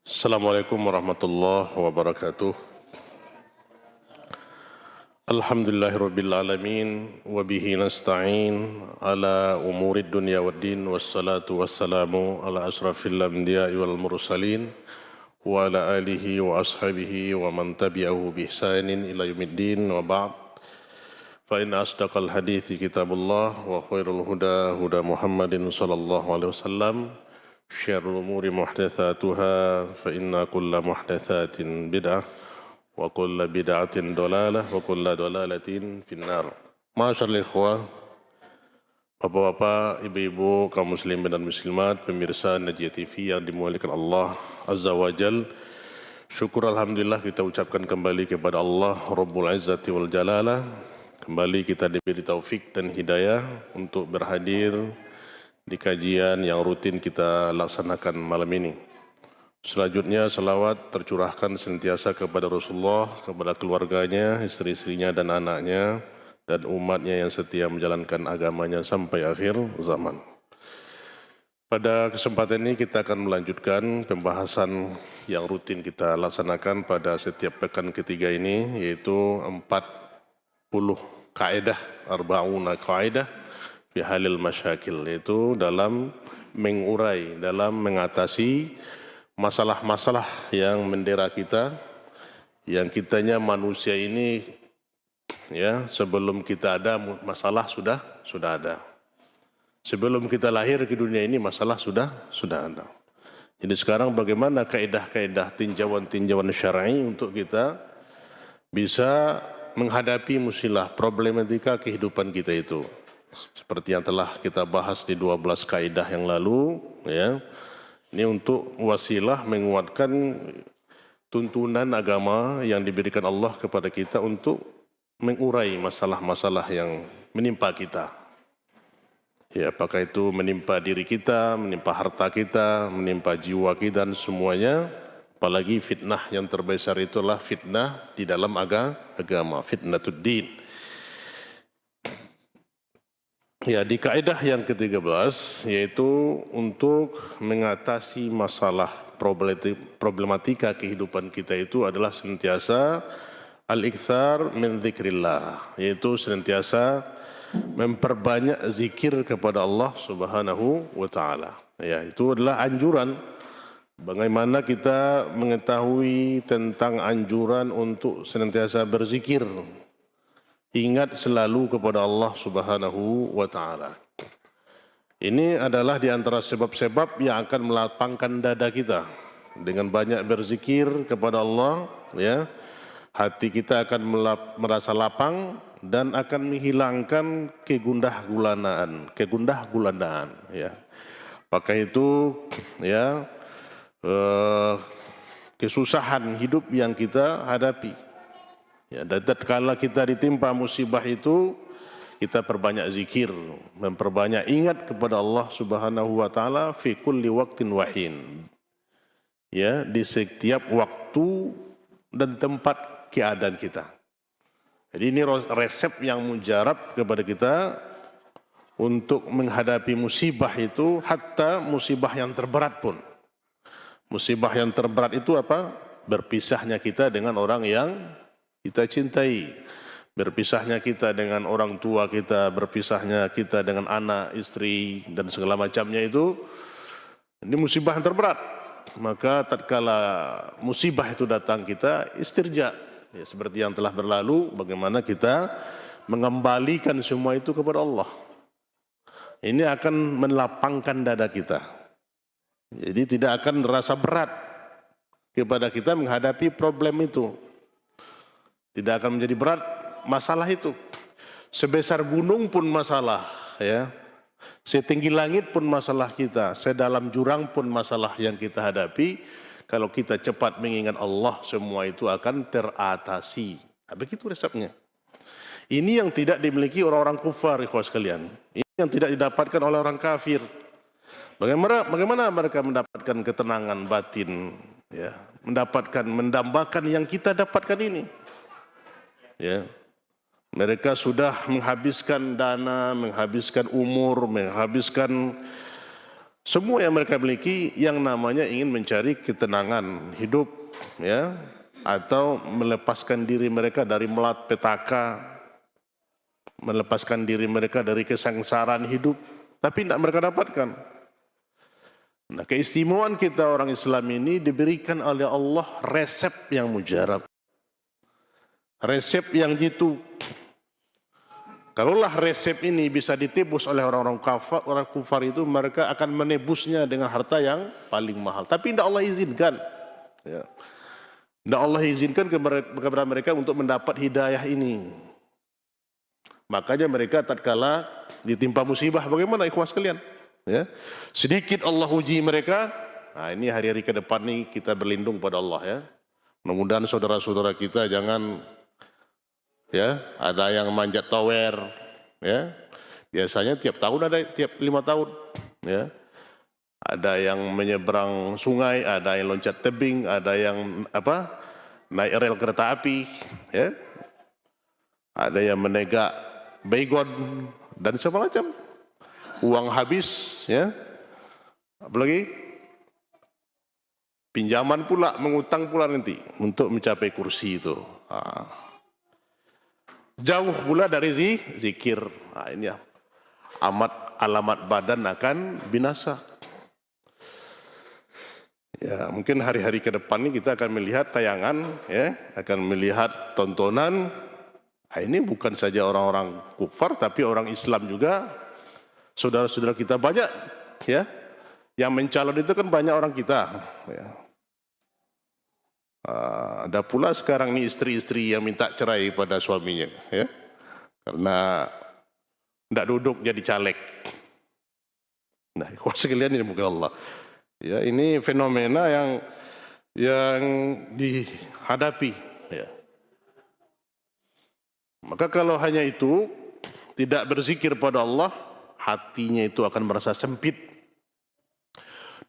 Assalamualaikum warahmatullahi wabarakatuh. Alhamdulillahirabbil alamin wa bihi nasta'in ala umurid dunya waddin wassalatu wassalamu ala asrafil anbiya'i wal mursalin wa ala alihi wa ashabihi wa man tabi'ahu bi ihsanin ila yaumiddin wa ba'd. Fa inna asdaqal hadithi kitabullah wa khairul huda huda Muhammadin sallallahu alaihi wasallam. Syarrul umuri muhdatsatuha fa inna kulla muhdatsatin bid'ah wa kulla bid'atin dalalah wa kulla dalalatin finnar. Ma'asyiral ikhwah, Bapak-bapak, ibu-ibu, kaum muslimin dan muslimat, pemirsa Najiyah TV yang dimuliakan Allah Azza wa Jal. Syukur alhamdulillah kita ucapkan kembali kepada Allah Rabbul Izzati wal Jalalah. Kembali kita diberi taufik dan hidayah untuk berhadir di kajian yang rutin kita laksanakan malam ini. Selanjutnya salawat tercurahkan sentiasa kepada Rasulullah, kepada keluarganya, istri-istrinya dan anaknya, dan umatnya yang setia menjalankan agamanya sampai akhir zaman. Pada kesempatan ini kita akan melanjutkan pembahasan yang rutin kita laksanakan pada setiap pekan ketiga ini, yaitu 40 kaidah, 40 kaidah fi halil masyakil, yaitu dalam mengurai, dalam mengatasi masalah-masalah yang mendera kita, yang kitanya manusia ini ya sebelum kita ada masalah sudah ada. Sebelum kita lahir ke dunia ini masalah sudah ada. Jadi sekarang bagaimana kaidah-kaidah tinjauan-tinjauan syar'i untuk kita bisa menghadapi musilah problematika kehidupan kita itu. Seperti yang telah kita bahas di 12 kaidah yang lalu, ya. Ini untuk wasilah menguatkan tuntunan agama yang diberikan Allah kepada kita untuk mengurai masalah-masalah yang menimpa kita. Ya, apakah itu menimpa diri kita, menimpa harta kita, menimpa jiwa kita dan semuanya. Apalagi fitnah yang terbesar itulah fitnah di dalam agama, fitnatuddin. Ya, di kaidah yang ke-13 yaitu untuk mengatasi masalah problematika kehidupan kita itu adalah senantiasa al-iktsar min dzikrillah, yaitu senantiasa memperbanyak zikir kepada Allah Subhanahu wa taala. Ya, itu adalah anjuran. Bagaimana kita mengetahui tentang anjuran untuk senantiasa berzikir. Ingat selalu kepada Allah Subhanahu wa taala. Ini adalah di antara sebab-sebab yang akan melapangkan dada kita. Dengan banyak berzikir kepada Allah, ya, hati kita akan merasa lapang dan akan menghilangkan kegundah gulanaan, ya. Apakah itu ya kesusahan hidup yang kita hadapi. Ya, dan tatkala kita ditimpa musibah itu, kita perbanyak zikir, memperbanyak ingat kepada Allah Subhanahu wa taala fi kulli waqtin wa hin. Ya, di setiap waktu dan tempat keadaan kita. Jadi ini resep yang mujarab kepada kita untuk menghadapi musibah itu, hatta musibah yang terberat pun. Musibah yang terberat itu apa? Berpisahnya kita dengan orang yang kita cintai, berpisahnya kita dengan orang tua kita, berpisahnya kita dengan anak, istri dan segala macamnya itu, ini musibah yang terberat. Maka tatkala musibah itu datang kita istirja, ya, seperti yang telah berlalu, bagaimana kita mengembalikan semua itu kepada Allah. Ini akan melapangkan dada kita. Jadi tidak akan terasa berat kepada kita menghadapi problem itu. Tidak akan menjadi berat masalah itu. Sebesar gunung pun masalah, ya. Setinggi langit pun masalah kita, sedalam jurang pun masalah yang kita hadapi. Kalau kita cepat mengingat Allah, semua itu akan teratasi. Nah, begitu resepnya. Ini yang tidak dimiliki orang-orang kufar, ikhwah sekalian. Ini yang tidak didapatkan oleh orang kafir. Bagaimana mereka mendapatkan ketenangan batin, ya, mendambakan yang kita dapatkan ini. Ya, mereka sudah menghabiskan dana, menghabiskan umur, menghabiskan Semua yang mereka miliki yang namanya ingin mencari ketenangan hidup, ya, atau melepaskan diri mereka dari malapetaka, melepaskan diri mereka dari kesengsaraan hidup, tapi tidak mereka dapatkan. Nah, keistimewaan kita orang Islam ini diberikan oleh Allah resep yang mujarab, resep yang jitu. Kalaulah resep ini bisa ditebus oleh orang kufar itu, mereka akan menebusnya dengan harta yang paling mahal. Tapi tidak Allah izinkan. Ya. Tidak Allah izinkan kepada mereka untuk mendapat hidayah ini. Makanya mereka tatkala ditimpa musibah, bagaimana ikhwas sekalian? Ya. Sedikit Allah uji mereka. Nah, ini hari-hari ke depan nih kita berlindung pada Allah, ya. Mudah-mudahan saudara-saudara kita jangan, ya, ada yang manjat tower, ya, biasanya tiap tahun ada, tiap 5 tahun, ya, ada yang menyeberang sungai, ada yang loncat tebing, ada yang naik rel kereta api, ya, ada yang menegak baygon dan semacam, uang habis, ya, apalagi pinjaman pula, mengutang pula nanti untuk mencapai kursi itu. Jauh pula dari zikir. Nah, ini ya, alamat badan akan binasa. Ya, mungkin hari-hari ke depan ini kita akan melihat tayangan, ya, akan melihat tontonan. Nah, ini bukan saja orang-orang kufar, tapi orang Islam juga, saudara-saudara kita banyak, ya, yang mencalon itu kan banyak orang kita. Ya. Ada pula sekarang nih istri-istri yang minta cerai pada suaminya, ya, karena tidak duduk jadi caleg. Nah, ikhwan sekalian, ini bukan Allah. Ya, ini fenomena yang dihadapi. Ya. Maka kalau hanya itu, tidak berzikir pada Allah, hatinya itu akan merasa sempit.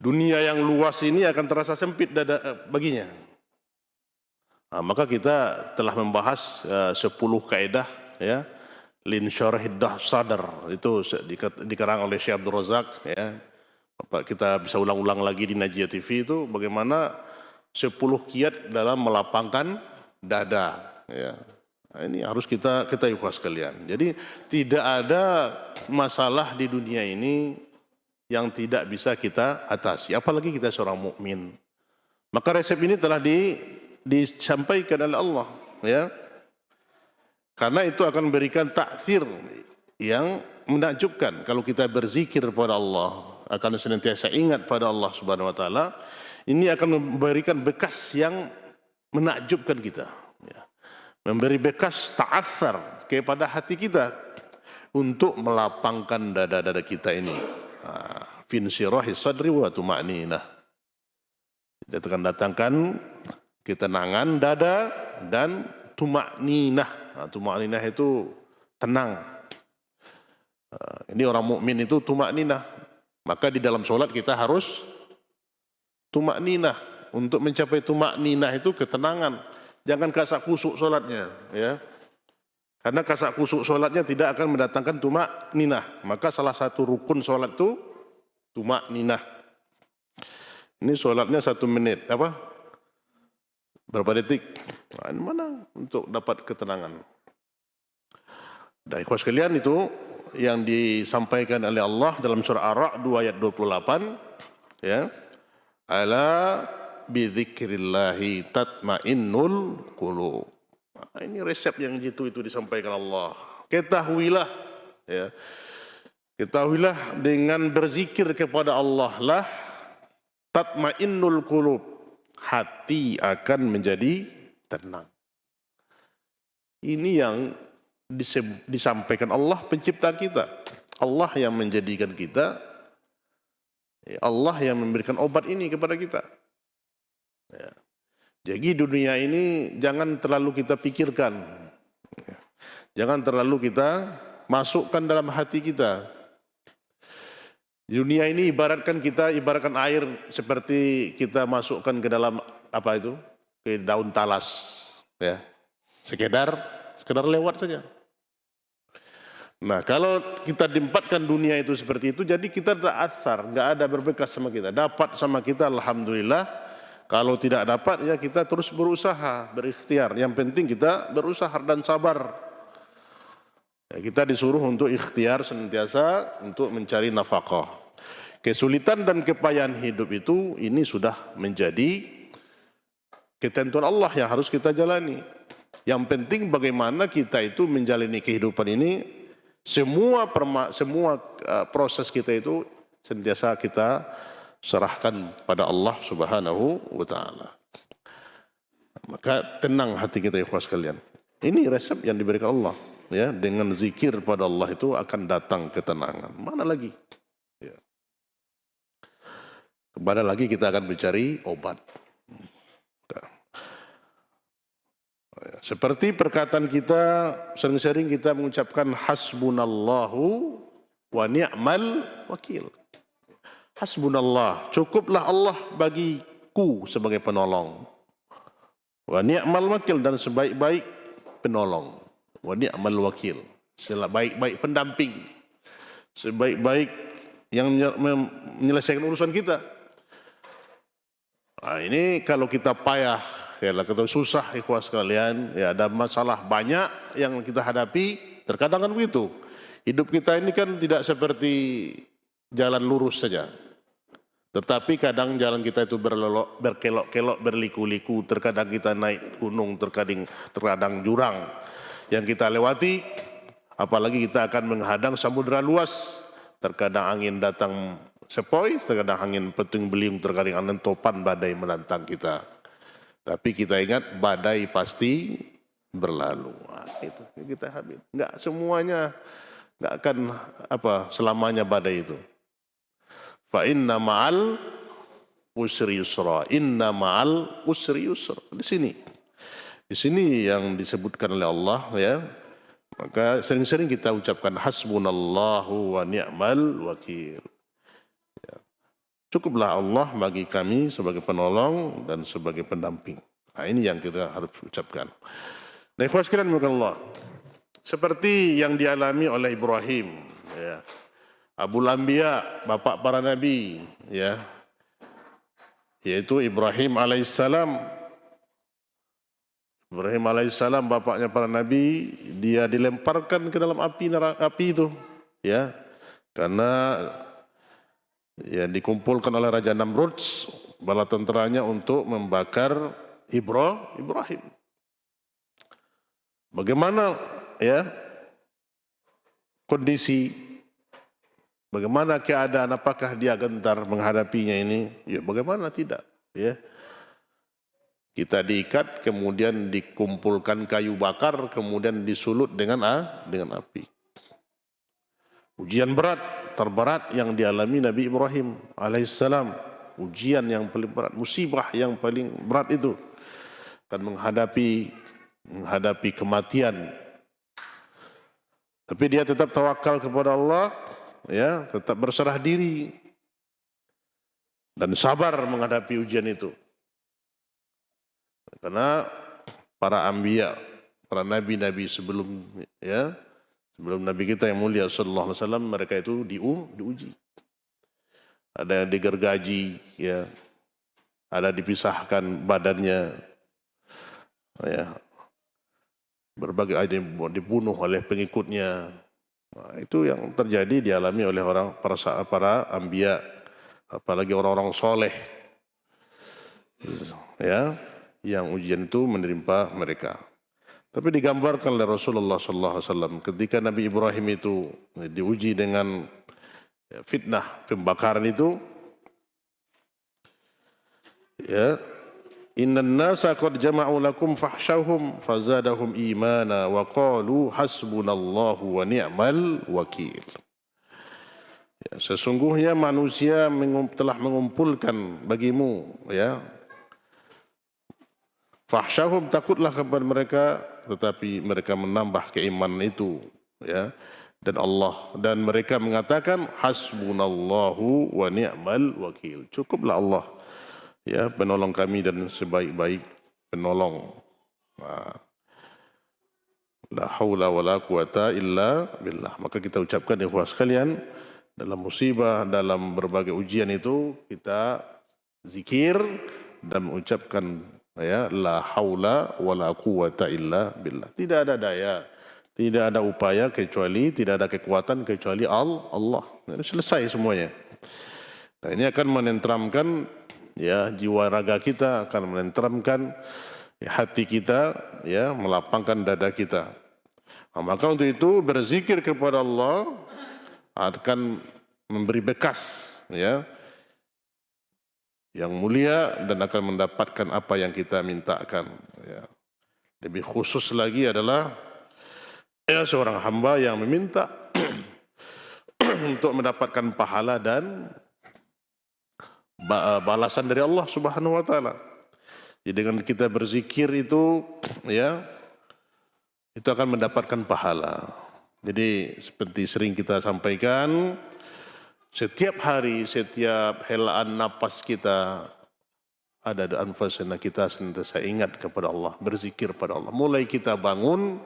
Dunia yang luas ini akan terasa sempit baginya. Nah, maka kita telah membahas 10 kaidah, ya, lin syarahid sadar, itu dikarang oleh Syekh Abdul Razak, ya. Kita bisa ulang-ulang lagi di Najiyah TV itu bagaimana 10 kiat dalam melapangkan dada, ya. Nah, ini harus kita ikhlas sekalian. Jadi tidak ada masalah di dunia ini yang tidak bisa kita atasi, apalagi kita seorang mukmin. Maka resep ini telah disampaikan oleh Allah, ya, karena itu akan memberikan taksir yang menakjubkan. Kalau kita berzikir pada Allah, akan senantiasa ingat pada Allah Subhanahu Wa Taala, ini akan memberikan bekas yang menakjubkan kita, ya. Memberi bekas ta'athar kepada hati kita untuk melapangkan dada-dada kita ini. Finsirahi sadri wa tuma'ninah. Dia akan datangkan ketenangan dada dan tuma'ninah. Tuma'ninah itu tenang. Ini orang mukmin itu tuma'ninah. Maka di dalam solat kita harus tuma'ninah. Untuk mencapai tuma'ninah itu ketenangan. Jangan kasak kusuk solatnya, ya. Karena kasak kusuk solatnya tidak akan mendatangkan tuma'ninah. Maka salah satu rukun solat itu tuma'ninah. Ini solatnya 1 menit, berapa detik? Nah, ini mana untuk dapat ketenangan? Dan ikhwas sekalian, itu yang disampaikan oleh Allah dalam surah Ar-Ra'd 2 ayat 28, ya. Ala bidzikrillahi tatmainnul qulub. Nah, ini resep yang itu disampaikan Allah. Ketahuilah, ya. Ketahuilah dengan berzikir kepada Allah lah tatmainnul qulub, hati akan menjadi tenang. Ini yang disampaikan Allah pencipta kita. Allah yang menjadikan kita, Allah yang memberikan obat ini kepada kita. Ya. Jadi dunia ini jangan terlalu kita pikirkan. Jangan terlalu kita masukkan dalam hati kita. Dunia ini ibaratkan air, seperti kita masukkan ke dalam ke daun talas, ya. Sekedar lewat saja. Nah, kalau kita tempatkan dunia itu seperti itu, jadi kita tak asar, nggak ada berbekas sama kita. Dapat sama kita, alhamdulillah. Kalau tidak dapat, ya kita terus berusaha, berikhtiar. Yang penting kita berusaha dan sabar. Ya, kita disuruh untuk ikhtiar senantiasa untuk mencari nafkah. Kesulitan dan kepayahan hidup itu ini sudah menjadi ketentuan Allah yang harus kita jalani. Yang penting bagaimana kita itu menjalani kehidupan ini. Semua proses kita itu sentiasa kita serahkan pada Allah Subhanahu wa taala. Maka tenang hati kita ikhwas sekalian. Ini resep yang diberikan Allah, ya, dengan zikir pada Allah itu akan datang ketenangan. Mana lagi? Ya. Kemana lagi kita akan mencari obat. Seperti perkataan kita, sering-sering kita mengucapkan hasbunallahu wa ni'mal wakil. Hasbunallah, cukuplah Allah bagiku sebagai penolong. Wa ni'mal wakil, dan sebaik-baik penolong. Wa ni'mal wakil, sebaik-baik pendamping. Sebaik-baik yang menyelesaikan urusan kita. Nah, ini kalau kita payah, ya, kalau susah ikhwas sekalian, ya ada masalah banyak yang kita hadapi, terkadang kan begitu. Hidup kita ini kan tidak seperti jalan lurus saja. Tetapi kadang jalan kita itu berkelok-kelok, berliku-liku, terkadang kita naik gunung, terkadang jurang yang kita lewati, apalagi kita akan menghadang samudera luas, terkadang angin datang sepoi, terkadang angin puting beliung, terkadang angin topan badai menantang kita. Tapi kita ingat badai pasti berlalu. Nah, itu kita habis. Enggak semuanya, enggak akan selamanya badai itu. Fa inna ma'al usri yusra. Inna ma'al usri yusra. Di sini yang disebutkan oleh Allah, ya. Maka sering-sering kita ucapkan hasbunallahu wa ni'mal wakil. Cukuplah Allah bagi kami sebagai penolong dan sebagai pendamping. Nah, ini yang kita harus ucapkan. Nah, ikhwas sekalian Allah, seperti yang dialami oleh Ibrahim, ya, Abul Anbiya, bapak para nabi, ya, yaitu Ibrahim alaihissalam. Ibrahim alaihissalam, bapaknya para nabi, dia dilemparkan ke dalam api itu, ya, karena ya dikumpulkan oleh Raja Namrud bala tenteranya untuk membakar Ibrahim. Bagaimana, ya, kondisi, bagaimana keadaan, apakah dia gentar menghadapinya ini? Ya, bagaimana tidak, ya. Kita diikat, kemudian dikumpulkan kayu bakar, kemudian disulut dengan api. Ujian berat, terberat yang dialami Nabi Ibrahim alaihissalam. Ujian yang paling berat, musibah yang paling berat itu. Dan menghadapi kematian. Tapi dia tetap tawakal kepada Allah, ya, tetap berserah diri. Dan sabar menghadapi ujian itu. Karena para anbiya, para nabi-nabi sebelum, ya, sebelum Nabi kita yang mulia sallallahu alaihi wasallam, mereka itu diuji. Ada yang digergaji, ya, ada dipisahkan badannya, ya, berbagai ada yang dibunuh oleh pengikutnya. Nah, itu yang terjadi dialami oleh para anbiya, apalagi orang-orang soleh, ya, yang ujian itu menimpa mereka. Tapi digambarkan oleh Rasulullah SAW ketika Nabi Ibrahim itu diuji dengan fitnah pembakaran itu, ya, innan nasa qad jama'u lakum fahsyahum fazadahum imana wa qalu hasbunallahu wa ni'mal wakil. Ya, sesungguhnya manusia telah mengumpulkan bagimu, ya, fahsyahum, takutlah kepada mereka, tetapi mereka menambah keimanan itu, ya, dan mereka mengatakan hasbunallahu wa ni'mal wakil. Cukuplah Allah, ya, penolong kami dan sebaik-baik penolong. Nah, La haula wa la quwata illa billah. Maka kita ucapkan ikhwah sekalian, dalam musibah, dalam berbagai ujian itu kita zikir dan mengucapkan ya la haula wa la quwata illa billah. Tidak ada daya, tidak ada upaya kecuali, tidak ada kekuatan kecuali Allah. Ini selesai semuanya. Nah, ini akan menenteramkan ya jiwa raga kita, akan menenteramkan hati kita, ya, melapangkan dada kita. Nah, maka untuk itu berzikir kepada Allah akan memberi bekas, ya, yang mulia dan akan mendapatkan apa yang kita mintakan. Ya. Lebih khusus lagi adalah ya, seorang hamba yang meminta untuk mendapatkan pahala dan balasan dari Allah Subhanahu wa taala. Jadi dengan kita berzikir itu ya itu akan mendapatkan pahala. Jadi seperti sering kita sampaikan, setiap hari, setiap helaan napas kita ada anfasana, kita senantiasa ingat kepada Allah, berzikir pada Allah. Mulai kita bangun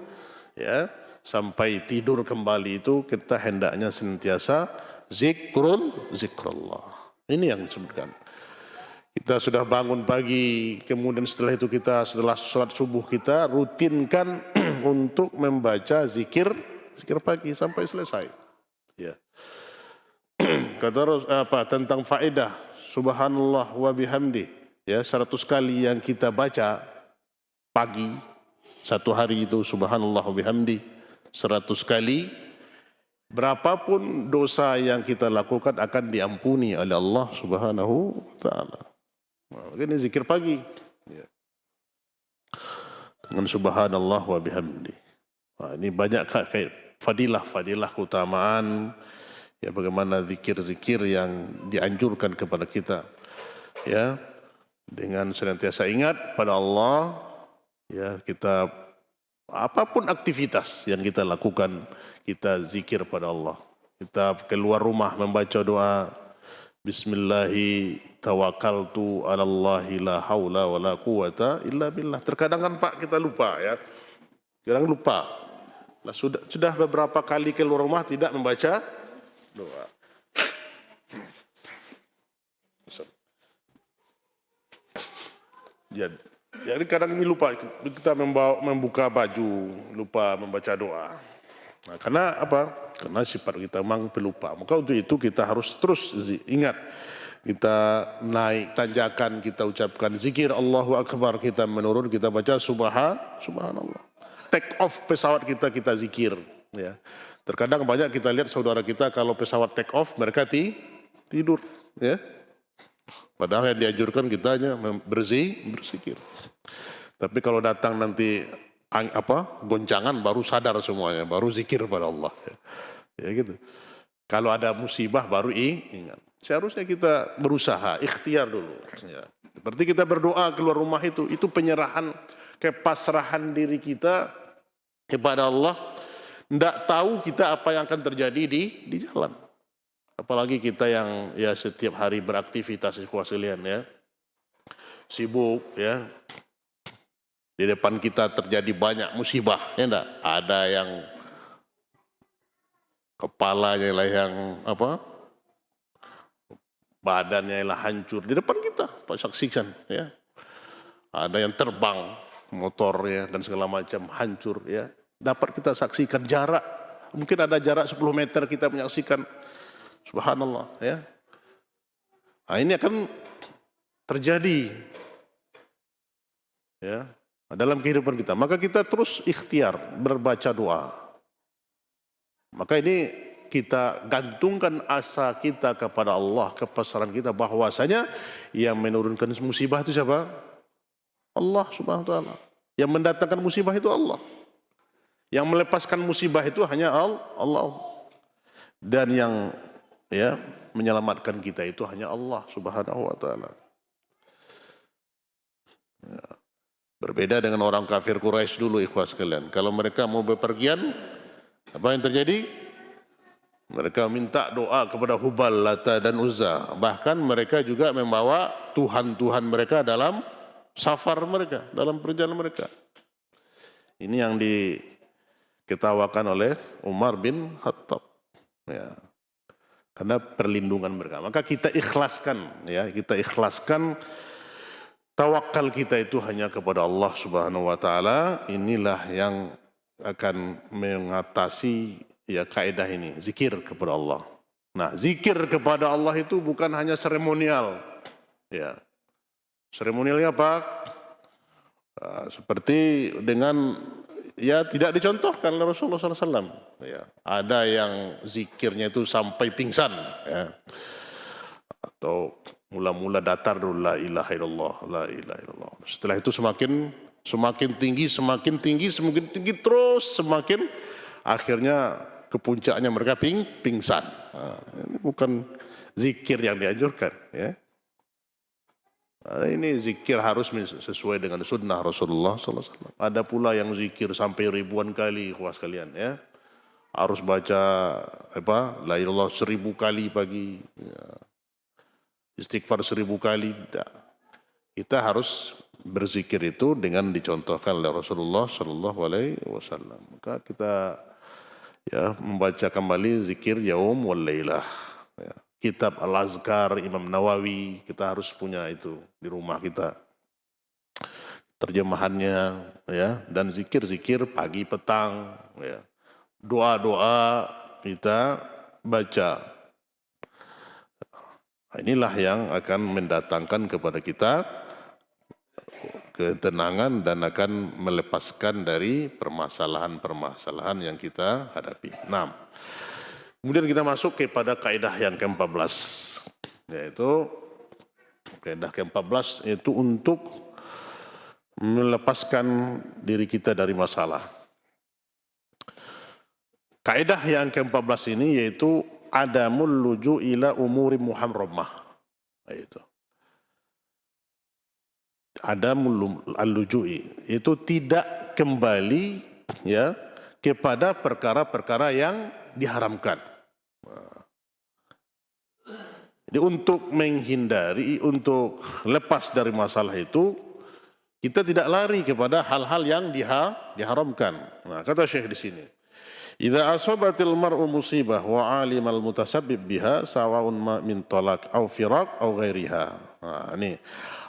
ya sampai tidur kembali itu kita hendaknya senantiasa zikrullah. Ini yang disebutkan. Kita sudah bangun pagi, kemudian setelah itu kita setelah sholat subuh kita rutinkan untuk membaca zikir pagi sampai selesai. Ya. Kata tentang faedah subhanallah wa bihamdi, ya 100 kali yang kita baca pagi satu hari itu subhanallah wa bihamdi 100 kali, berapapun dosa yang kita lakukan akan diampuni oleh Allah Subhanahu wa taala. Ini zikir pagi ya. Dengan subhanallah wa bihamdi. Nah, ini banyak fadilah keutamaan ya, bagaimana zikir-zikir yang dianjurkan kepada kita ya, dengan senantiasa ingat pada Allah ya, kita apapun aktivitas yang kita lakukan kita zikir pada Allah. Kita keluar rumah membaca doa Bismillahi tawakkaltu ala Allahi la haula wa la quwata illa billah. Terkadang kan Pak kita lupa ya. Kadang lupa. Nah, sudah beberapa kali keluar rumah tidak membaca doa. Jadi kadang ini lupa kita membuka baju, lupa membaca doa. Nah, karena apa? Karena sifat kita memang pelupa. Maka untuk itu kita harus terus ingat. Kita naik tanjakan, kita ucapkan zikir Allahu Akbar, kita menurun, kita baca subhanallah. Take off pesawat kita zikir. Ya. Terkadang banyak kita lihat saudara kita kalau pesawat take off mereka tidur. Ya. Padahal yang dianjurkan kita hanya berzikir. Tapi kalau datang nanti goncangan baru sadar semuanya, baru zikir pada Allah. Ya gitu. Kalau ada musibah baru ingat. Seharusnya kita berusaha, ikhtiar dulu. Ya. Seperti kita berdoa keluar rumah itu penyerahan, kepasrahan diri kita kepada Allah. Tidak tahu kita apa yang akan terjadi di jalan. Apalagi kita yang ya setiap hari beraktivitas ikhwah sekalian ya. Sibuk ya. Di depan kita terjadi banyak musibah, ya enggak? Ada yang kepalanya lah yang badannya lah hancur di depan kita, Pak saksikan ya. Ada yang terbang motor ya dan segala macam hancur ya. Dapat kita saksikan jarak, mungkin ada jarak 10 meter kita menyaksikan, subhanallah ya. Nah, ini akan terjadi ya dalam kehidupan kita. Maka kita terus ikhtiar berbaca doa. Maka ini kita gantungkan asa kita kepada Allah, kepasaran kita bahwasanya yang menurunkan musibah itu siapa? Allah Subhanahu wa taala. Yang mendatangkan musibah itu Allah. Yang melepaskan musibah itu hanya Allah. Dan yang ya menyelamatkan kita itu hanya Allah Subhanahu wa taala. Ya. Berbeda dengan orang kafir Quraisy dulu ikhwah sekalian. Kalau mereka mau bepergian, apa yang terjadi? Mereka minta doa kepada Hubal, Lata dan Uzza. Bahkan mereka juga membawa Tuhan-Tuhan mereka dalam safar mereka, dalam perjalanan mereka. Ini yang diketawakan oleh Umar bin Khattab. Ya. Karena perlindungan mereka. Maka kita ikhlaskan, ya, kita ikhlaskan tawakal kita itu hanya kepada Allah Subhanahu wa taala. Inilah yang akan mengatasi ya kaidah ini, zikir kepada Allah. Nah, zikir kepada Allah itu bukan hanya seremonial. Ya. Seremonialnya apa? Seperti dengan ya tidak dicontohkan oleh Rasulullah SAW. Ya, ada yang zikirnya itu sampai pingsan, ya. Atau mula-mula datar dulu la ilaha illallah, la ilaha illallah. Setelah itu semakin tinggi terus semakin akhirnya ke puncaknya mereka pingsan. Nah, ini bukan zikir yang dianjurkan, ya. Nah, ini zikir harus sesuai dengan sunnah Rasulullah SAW. Ada pula yang zikir sampai ribuan kali, kuas kalian, ya. Harus baca la ilallah 1000 kali pagi, ya. Istighfar 1000 kali. Tidak. Kita harus berzikir itu dengan dicontohkan oleh Rasulullah SAW. Maka kita ya membaca kembali zikir yaum wal lailah. Ya. Kitab Al-Azkar Imam Nawawi kita harus punya itu di rumah kita, terjemahannya, ya, dan zikir-zikir pagi petang, ya. Doa-doa kita baca. Inilah yang akan mendatangkan kepada kita ketenangan dan akan melepaskan dari permasalahan-permasalahan yang kita hadapi. 6. Kemudian kita masuk kepada kaidah yang ke-14, yaitu kaidah ke-14 yaitu untuk melepaskan diri kita dari masalah. Kaidah yang ke-14 ini yaitu adamul luju ila umuri muharramah. Itu. Adamul luju'i itu tidak kembali, ya, kepada perkara-perkara yang diharamkan. Jadi untuk menghindari, untuk lepas dari masalah itu, kita tidak lari kepada hal-hal yang diharamkan. Nah, kata Syekh di sini, idza asabatil mar'u musibah wa 'alimal mutasabbib biha sawa'un ma min talaq aw firaq aw ghairiha. Nah, ini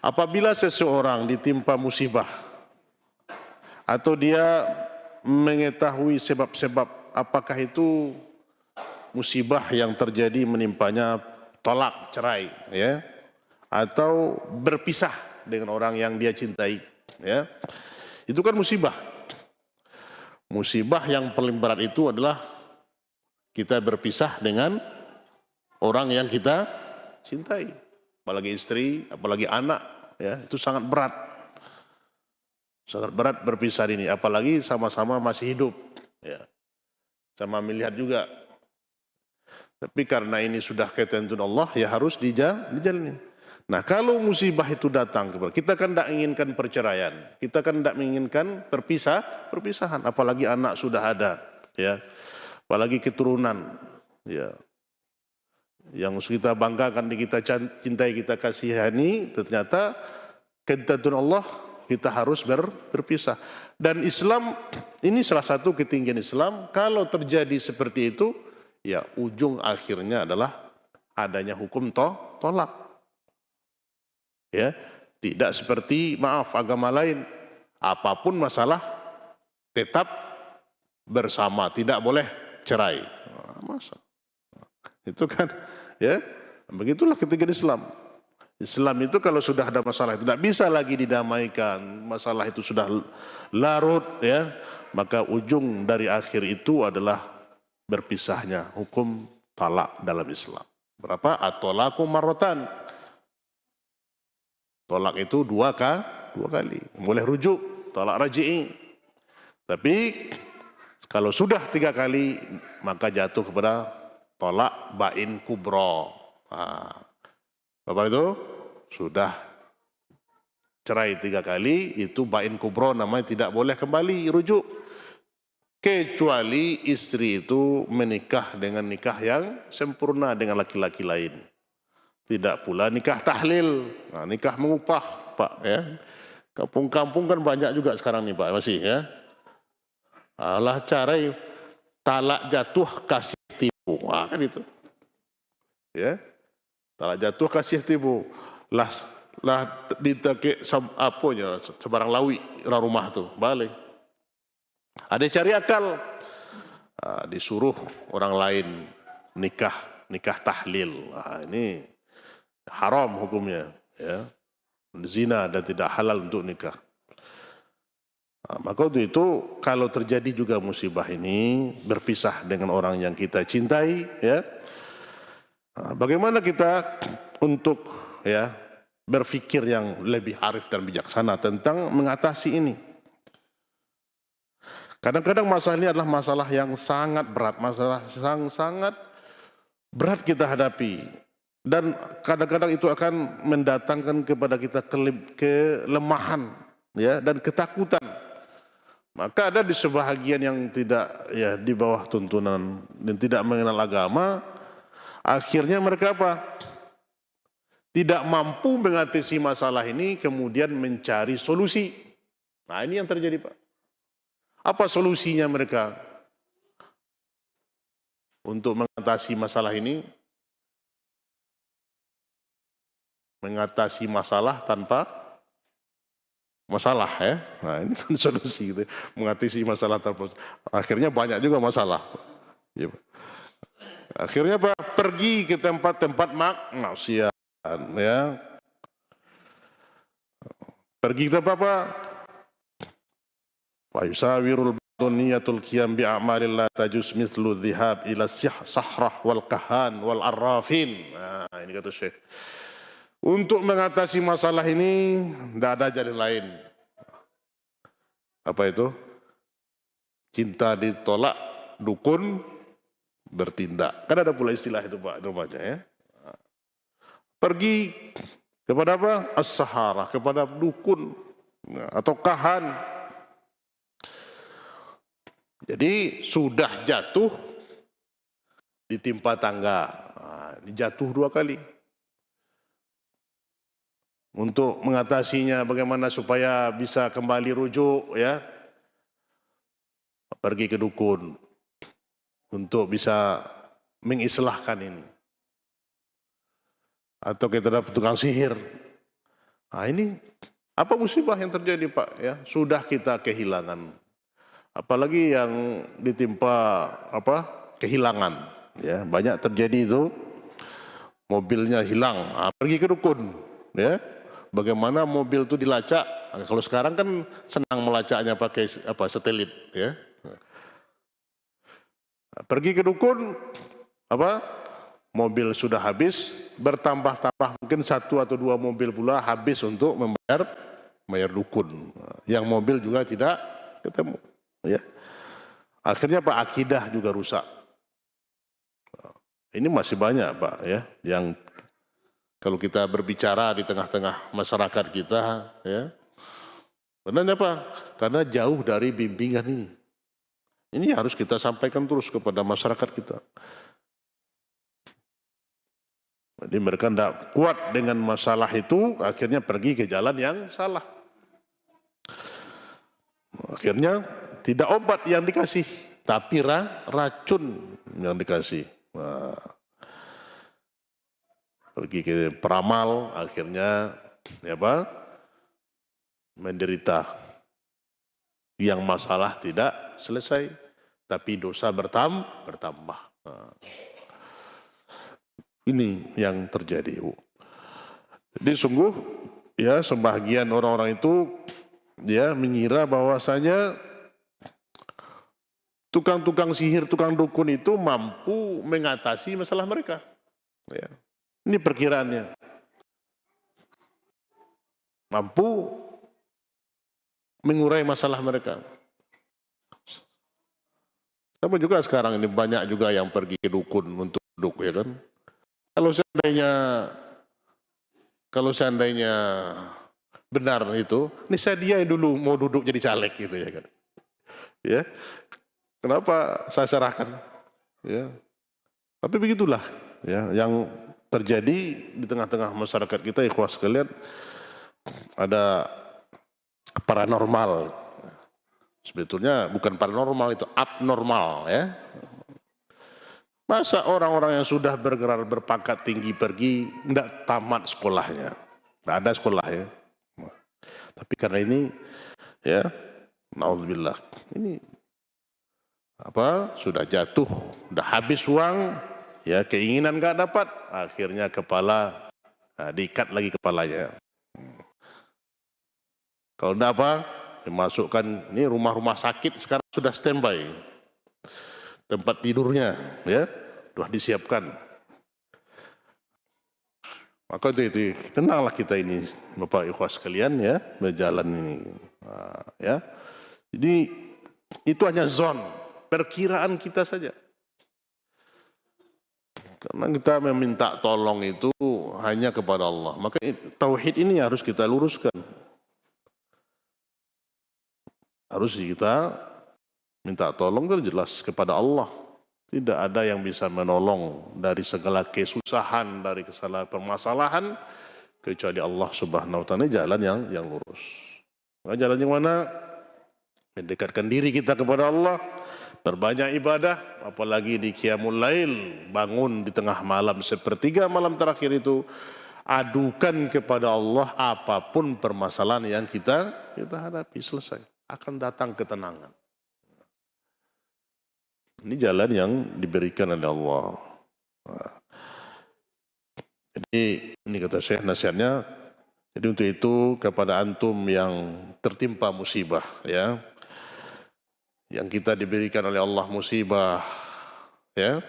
apabila seseorang ditimpa musibah atau dia mengetahui sebab-sebab apakah itu musibah yang terjadi menimpanya tolak, cerai, ya, atau berpisah dengan orang yang dia cintai, ya, itu kan musibah. Musibah yang paling berat itu adalah kita berpisah dengan orang yang kita cintai, apalagi istri, apalagi anak, ya, itu sangat berat berpisah ini, apalagi sama-sama masih hidup, ya, sama melihat juga. Tapi karena ini sudah ketentuan Allah, ya harus dijalani. Nah, kalau musibah itu datang, kita kan tidak inginkan perceraian, kita kan tidak menginginkan perpisahan, apalagi anak sudah ada, ya, apalagi keturunan, ya, yang kita banggakan, kita cintai, kita kasihani, ternyata ketentuan Allah kita harus berpisah. Dan Islam ini salah satu ketinggian Islam, kalau terjadi seperti itu, ya ujung akhirnya adalah adanya hukum tolak. Ya, tidak seperti agama lain, apapun masalah tetap bersama, tidak boleh cerai. Masa itu kan, ya, begitulah ketinggian Islam. Islam itu kalau sudah ada masalah itu tidak bisa lagi didamaikan, masalah itu sudah larut, ya, maka ujung dari akhir itu adalah berpisahnya hukum talak dalam Islam. Berapa? At-talaqu marratan. Tolak itu dua kali. Boleh rujuk, talak raji'i. Tapi kalau sudah 3 kali, maka jatuh kepada tolak bain kubro. Bapak itu sudah cerai 3 kali, itu bain kubro, namanya tidak boleh kembali rujuk. Kecuali istri itu menikah dengan nikah yang sempurna dengan laki-laki lain. Tidak pula nikah tahlil, nah, nikah mengupah, Pak, ya. Kampung-kampung kan banyak juga sekarang nih, Pak, masih, ya. Lah cara talak jatuh kasih tipu, kan itu. Ya, talak jatuh kasih tipu. Lah ditekek apanya sebarang lawi lah rumah tuh balik. Ada cari akal, disuruh orang lain nikah tahlil. Ini haram hukumnya, ya, zina dan tidak halal untuk nikah. Maka untuk itu kalau terjadi juga musibah ini berpisah dengan orang yang kita cintai, ya, bagaimana kita untuk ya berpikir yang lebih arif dan bijaksana tentang mengatasi ini. Kadang-kadang masalah ini adalah masalah yang sangat berat, masalah yang sangat berat kita hadapi. Dan kadang-kadang itu akan mendatangkan kepada kita kelemahan, ya, dan ketakutan. Maka ada di sebahagian yang tidak, ya, di bawah tuntunan dan tidak mengenal agama, akhirnya mereka apa? Tidak mampu mengatasi masalah ini, kemudian mencari solusi. Nah, ini yang terjadi, Pak. Apa solusinya mereka untuk mengatasi masalah ini? Mengatasi masalah tanpa masalah, ya. Nah, ini kan solusi gitu. Mengatasi masalah tanpa, akhirnya banyak juga masalah. Ya, akhirnya Pak, pergi ke tempat-tempat maksiat, ya. Pergi ke apa? Wa yusawirul niyatul qiyam bi a'malin la tajuz mithlu dhihab ila sahrah wal kahan wal arrafin. Nah, ini kata Syekh. Untuk mengatasi masalah ini tidak ada jalan lain. Apa itu? Cinta ditolak, dukun bertindak. Kan ada pula istilah itu, Pak, namanya, ya. Pergi kepada apa? As-saharah, kepada dukun atau kahan. Jadi sudah jatuh ditimpa tangga, ini jatuh 2 kali. Untuk mengatasinya bagaimana supaya bisa kembali rujuk, ya, pergi ke dukun untuk bisa mengislahkan ini. Atau kita dapat tukang sihir. Nah, ini apa musibah yang terjadi, Pak, ya? Sudah kita kehilangan. Apalagi yang ditimpa apa? Kehilangan, ya. Banyak terjadi itu, mobilnya hilang, pergi ke dukun, ya. Bagaimana mobil itu dilacak? Kalau sekarang kan senang melacaknya pakai apa? Satelit, ya. Pergi ke dukun, apa? Mobil sudah habis, bertambah-tambah mungkin 1 atau 2 mobil pula habis untuk membayar dukun. Yang mobil juga tidak ketemu, ya. Akhirnya Pak, akidah juga rusak. Ini masih banyak, Pak, ya, yang kalau kita berbicara di tengah-tengah masyarakat kita, ya. Karena apa? Karena jauh dari bimbingan ini. Ini harus kita sampaikan terus kepada masyarakat kita. Jadi mereka tidak kuat dengan masalah itu, akhirnya pergi ke jalan yang salah. Akhirnya tidak obat yang dikasih, tapi racun yang dikasih. Nah, pergi ke peramal, akhirnya ya Pak, menderita. Yang masalah tidak selesai, tapi dosa bertambah. Nah, ini yang terjadi, Bu. Jadi sungguh, ya, sebagian orang-orang itu dia mengira bahwasanya tukang-tukang sihir, tukang dukun itu mampu mengatasi masalah mereka. Ya. Ini perkiraannya. Mampu mengurai masalah mereka. Tapi juga sekarang ini banyak juga yang pergi ke dukun untuk duduk, ya kan. Kalau seandainya benar itu, ini saya dia dulu mau duduk jadi caleg gitu, ya kan. Ya. Kenapa saya serahkan? Ya. Tapi begitulah, ya, yang terjadi di tengah-tengah masyarakat kita, ikhwah sekalian, ada paranormal. Sebetulnya bukan paranormal, itu abnormal ya. Masa orang-orang yang sudah bergerak berpangkat tinggi pergi tidak tamat sekolahnya, tidak ada sekolah ya. Tapi karena ini ya, naudzubillah, ini sudah jatuh, sudah habis uang, ya keinginan nggak dapat, akhirnya kepala diikat lagi kepalanya. Kalau tidak dimasukkan, ini rumah-rumah sakit sekarang sudah standby. Tempat tidurnya ya sudah disiapkan. Maka itu kenallah kita ini Bapak Ikhwas sekalian ya, berjalan ini ya. Jadi itu hanya zon, perkiraan kita saja. Karena kita meminta tolong itu hanya kepada Allah. Maka tauhid ini harus kita luruskan. Harus kita minta tolong itu jelas kepada Allah. Tidak ada yang bisa menolong dari segala kesusahan, dari kesalahan permasalahan kecuali Allah Subhanahu wa taala. Jalan yang lurus. Nah, jalan yang mana? Mendekatkan diri kita kepada Allah, berbanyak ibadah, apalagi di Qiyamul Lail, bangun di tengah malam sepertiga malam terakhir itu, adukan kepada Allah apapun permasalahan yang kita hadapi, selesai, akan datang ketenangan. Ini jalan yang diberikan oleh Allah. Jadi ini kata Syekh nasihatnya. Jadi untuk itu kepada antum yang tertimpa musibah ya, yang kita diberikan oleh Allah musibah ya,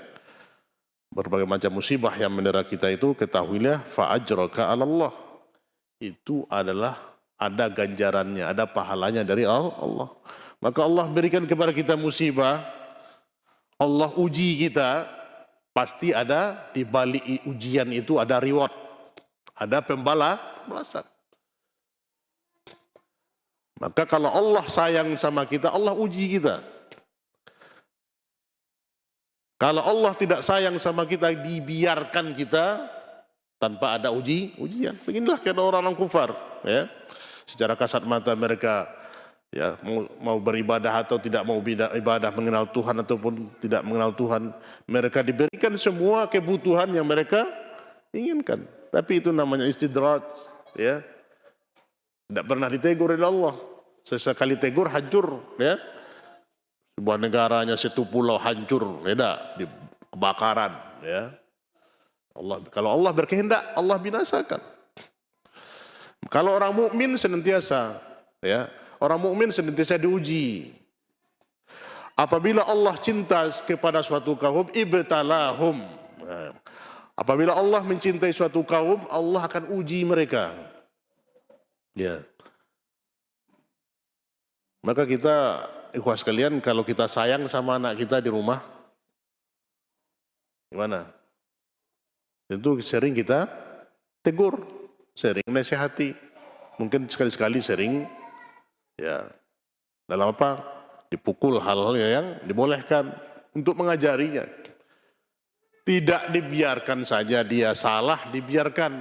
berbagai macam musibah yang menimpa kita itu, ketahuilah fa'ajraka 'ala Allah. Itu adalah ada ganjarannya, ada pahalanya dari Allah. Maka Allah berikan kepada kita musibah, Allah uji kita, pasti ada di balik ujian itu ada reward, ada pembalasan. Maka kalau Allah sayang sama kita, Allah uji kita. Kalau Allah tidak sayang sama kita, dibiarkan kita tanpa ada ujian. Beginilah kayak orang-orang kufar, ya. Secara kasat mata mereka ya mau beribadah atau tidak mau ibadah, mengenal Tuhan ataupun tidak mengenal Tuhan, mereka diberikan semua kebutuhan yang mereka inginkan. Tapi itu namanya istidraj, ya. Tidak pernah ditegur oleh Allah. Sesekali tegur hancur, ya. Sebuah negaranya satu pulau hancur, beda, di kebakaran, ya. Kalau Allah berkehendak, Allah binasakan. Kalau orang mukmin senantiasa, ya, orang mukmin senantiasa diuji. Apabila Allah cinta kepada suatu kaum, ibtalahum. Apabila Allah mencintai suatu kaum, Allah akan uji mereka. Ya. Maka kita, ikhwas sekalian, kalau kita sayang sama anak kita di rumah, gimana? Tentu sering kita tegur, sering nasihati, mungkin sekali-sekali sering, ya, dalam apa? Dipukul hal-hal yang dibolehkan untuk mengajarinya. Tidak dibiarkan saja dia salah, dibiarkan.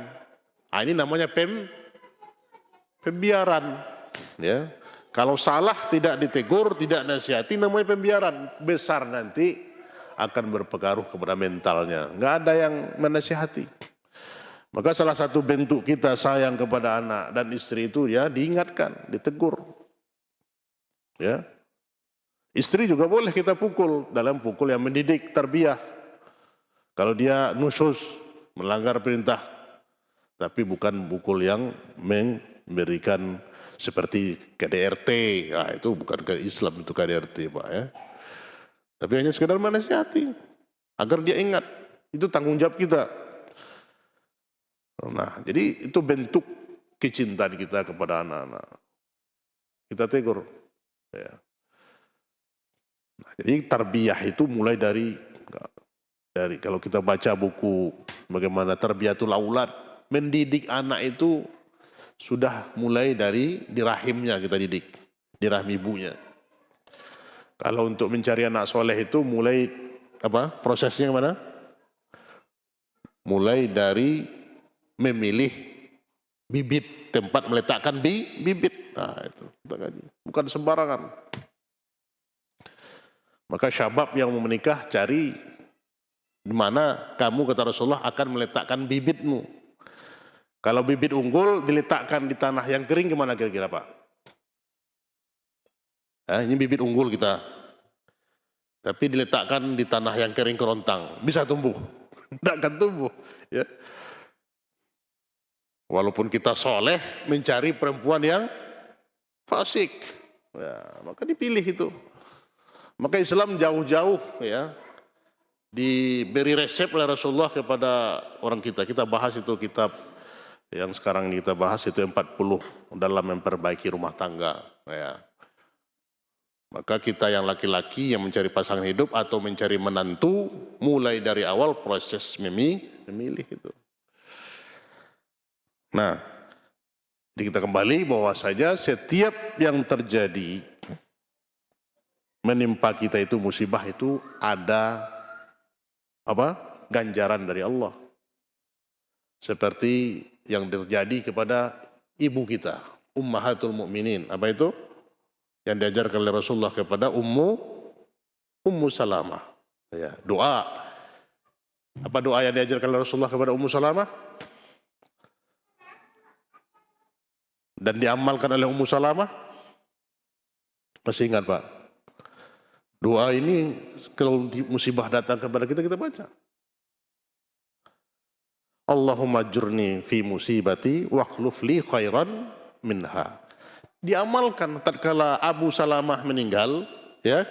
Nah, ini namanya pembiaran, ya. Kalau salah tidak ditegur, tidak nasihati, namanya pembiaran. Besar nanti akan berpengaruh kepada mentalnya. Nggak ada yang menasihati. Maka salah satu bentuk kita sayang kepada anak dan istri itu ya diingatkan, ditegur. Ya. Istri juga boleh kita pukul dalam pukul yang mendidik, tarbiyah. Kalau dia nusus, melanggar perintah, tapi bukan pukul yang memberikan seperti KDRT, nah, itu bukan ke Islam, itu KDRT Pak ya. Tapi hanya sekedar menasihati agar dia ingat, itu tanggung jawab kita. Nah, jadi itu bentuk kecintaan kita kepada anak-anak. Kita tegur. Ya. Nah, jadi tarbiyah itu mulai dari kalau kita baca buku bagaimana tarbiyatul aulad, mendidik anak itu sudah mulai dari di rahimnya kita didik, di rahim ibunya. Kalau untuk mencari anak soleh itu mulai apa? Prosesnya mana? Mulai dari memilih bibit, tempat meletakkan bibit. Nah, itu kita kaji. Bukan sembarangan. Maka syabab yang mau menikah cari di mana kamu kata Rasulullah akan meletakkan bibitmu. Kalau bibit unggul diletakkan di tanah yang kering gimana kira-kira Pak? Ini bibit unggul kita. Tapi diletakkan di tanah yang kering kerontang, bisa tumbuh? Tidak akan tumbuh. Ya. Walaupun kita soleh mencari perempuan yang fasik, ya, maka dipilih itu. Maka Islam jauh-jauh ya diberi resep oleh Rasulullah kepada orang kita. Kita bahas itu kitab yang sekarang ini kita bahas itu 40 dalam memperbaiki rumah tangga. Ya. Maka kita yang laki-laki yang mencari pasangan hidup atau mencari menantu, mulai dari awal proses memilih itu. Nah, kita kembali bahwa saja setiap yang terjadi menimpa kita itu musibah itu ada ganjaran dari Allah. Seperti yang terjadi kepada ibu kita, Ummahatul Mukminin. Apa itu? Yang diajarkan oleh Rasulullah kepada Ummu Salamah. Ya, doa. Apa doa yang diajarkan oleh Rasulullah kepada Ummu Salamah? Dan diamalkan oleh Ummu Salamah? Masih ingat Pak? Doa ini kalau musibah datang kepada kita, kita baca. Allahumma jurni fi musibati wa akhluf li khairan minha. Diamalkan tatkala Abu Salamah meninggal, ya.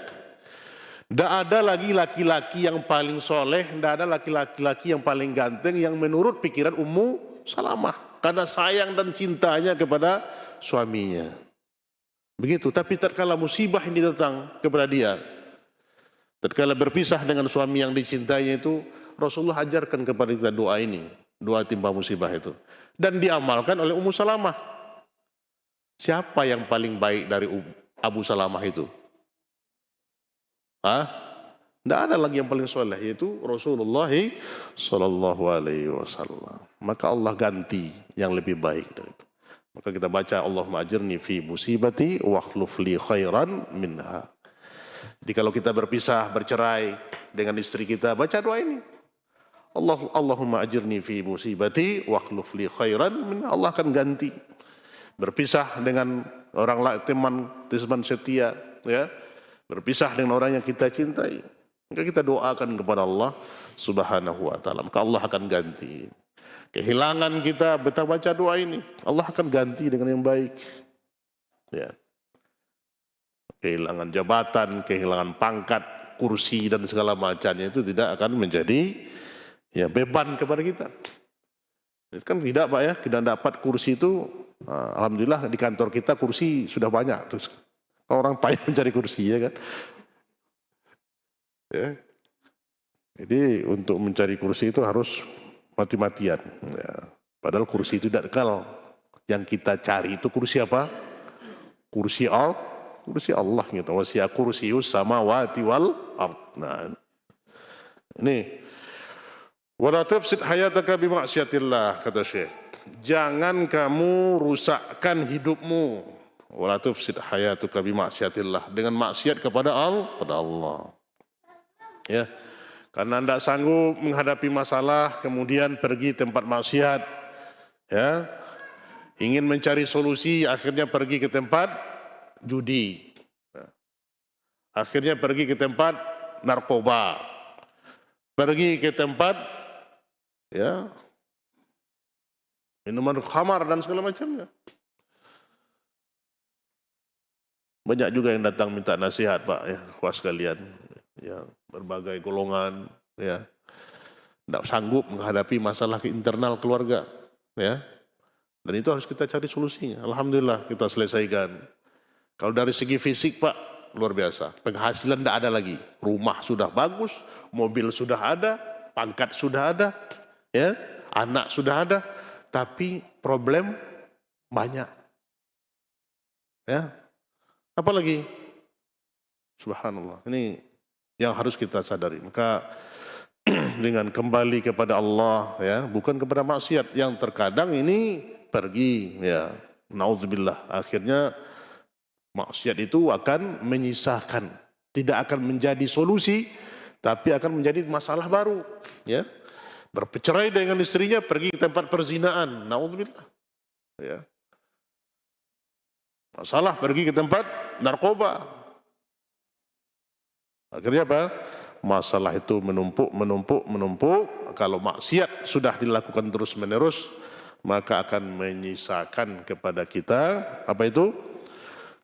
Tidak ada lagi laki-laki yang paling soleh, tidak ada laki-laki yang paling ganteng yang menurut pikiran Ummu Salamah karena sayang dan cintanya kepada suaminya. Begitu, tapi tatkala musibah ini datang kepada dia, tatkala berpisah dengan suami yang dicintainya itu, Rasulullah ajarkan kepada kita doa ini, doa timpa musibah itu, dan diamalkan oleh Ummu Salamah. Siapa yang paling baik dari Abu Salamah itu? Tidak ada lagi yang paling soleh, yaitu Rasulullah Sallallahu Alaihi Wasallam. Maka Allah ganti yang lebih baik dari itu. Maka kita baca Allahumma ajirni fi musibati wa akhluf li khairan minha. Jadi kalau kita berpisah, bercerai dengan istri kita, baca doa ini. Allahumma ajirni fi musibati wa akhluf li khairan minha. Allah akan ganti. Berpisah dengan orang teman setia, ya, berpisah dengan orang yang kita cintai, maka kita doakan kepada Allah Subhanahu wa taala, maka Allah akan ganti. Kehilangan kita, kita baca doa ini, Allah akan ganti dengan yang baik. Ya. Kehilangan jabatan, kehilangan pangkat, kursi dan segala macamnya itu tidak akan menjadi ya beban kepada kita. Itu kan tidak Pak ya, kita dapat kursi itu. Alhamdulillah di kantor kita kursi sudah banyak, terus orang payah mencari kursi ya kan. Ya. Jadi untuk mencari kursi itu harus mati-matian. Ya. Padahal kursi itu tidak kekal. Yang kita cari itu kursi apa? Kursi Allah gitu. Wasi'a kursiyus samawati wal ard. Nah, ini wala tafsid hayataka bi ma'siyatillah kata Syekh. Jangan kamu rusakkan hidupmu, wala tufsid hayatuka bi maksiatillah, dengan maksiat kepada Allah. Ya. Karena tidak sanggup menghadapi masalah kemudian pergi tempat maksiat. Ya. Ingin mencari solusi akhirnya pergi ke tempat judi. Ya. Akhirnya pergi ke tempat narkoba. Pergi ke tempat ya minuman khamar dan segala macamnya. Banyak juga yang datang minta nasihat Pak ya, kuas kalian ya, berbagai golongan ya, tidak sanggup menghadapi masalah internal keluarga ya, dan itu harus kita cari solusinya. Alhamdulillah kita selesaikan. Kalau dari segi fisik Pak luar biasa, penghasilan tidak ada lagi, rumah sudah bagus, mobil sudah ada, pangkat sudah ada, ya, anak sudah ada. Tapi problem banyak. Ya. Apalagi? Subhanallah. Ini yang harus kita sadari. Maka dengan kembali kepada Allah ya, bukan kepada maksiat yang terkadang ini pergi ya. Nauzubillah. Akhirnya maksiat itu akan menyisahkan tidak akan menjadi solusi, tapi akan menjadi masalah baru. Ya, bercerai dengan istrinya, pergi ke tempat perzinaan, naudzubillah. Ya, masalah pergi ke tempat narkoba. Akhirnya apa? Masalah itu menumpuk. Kalau maksiat sudah dilakukan terus-menerus, maka akan menyisakan kepada kita apa itu?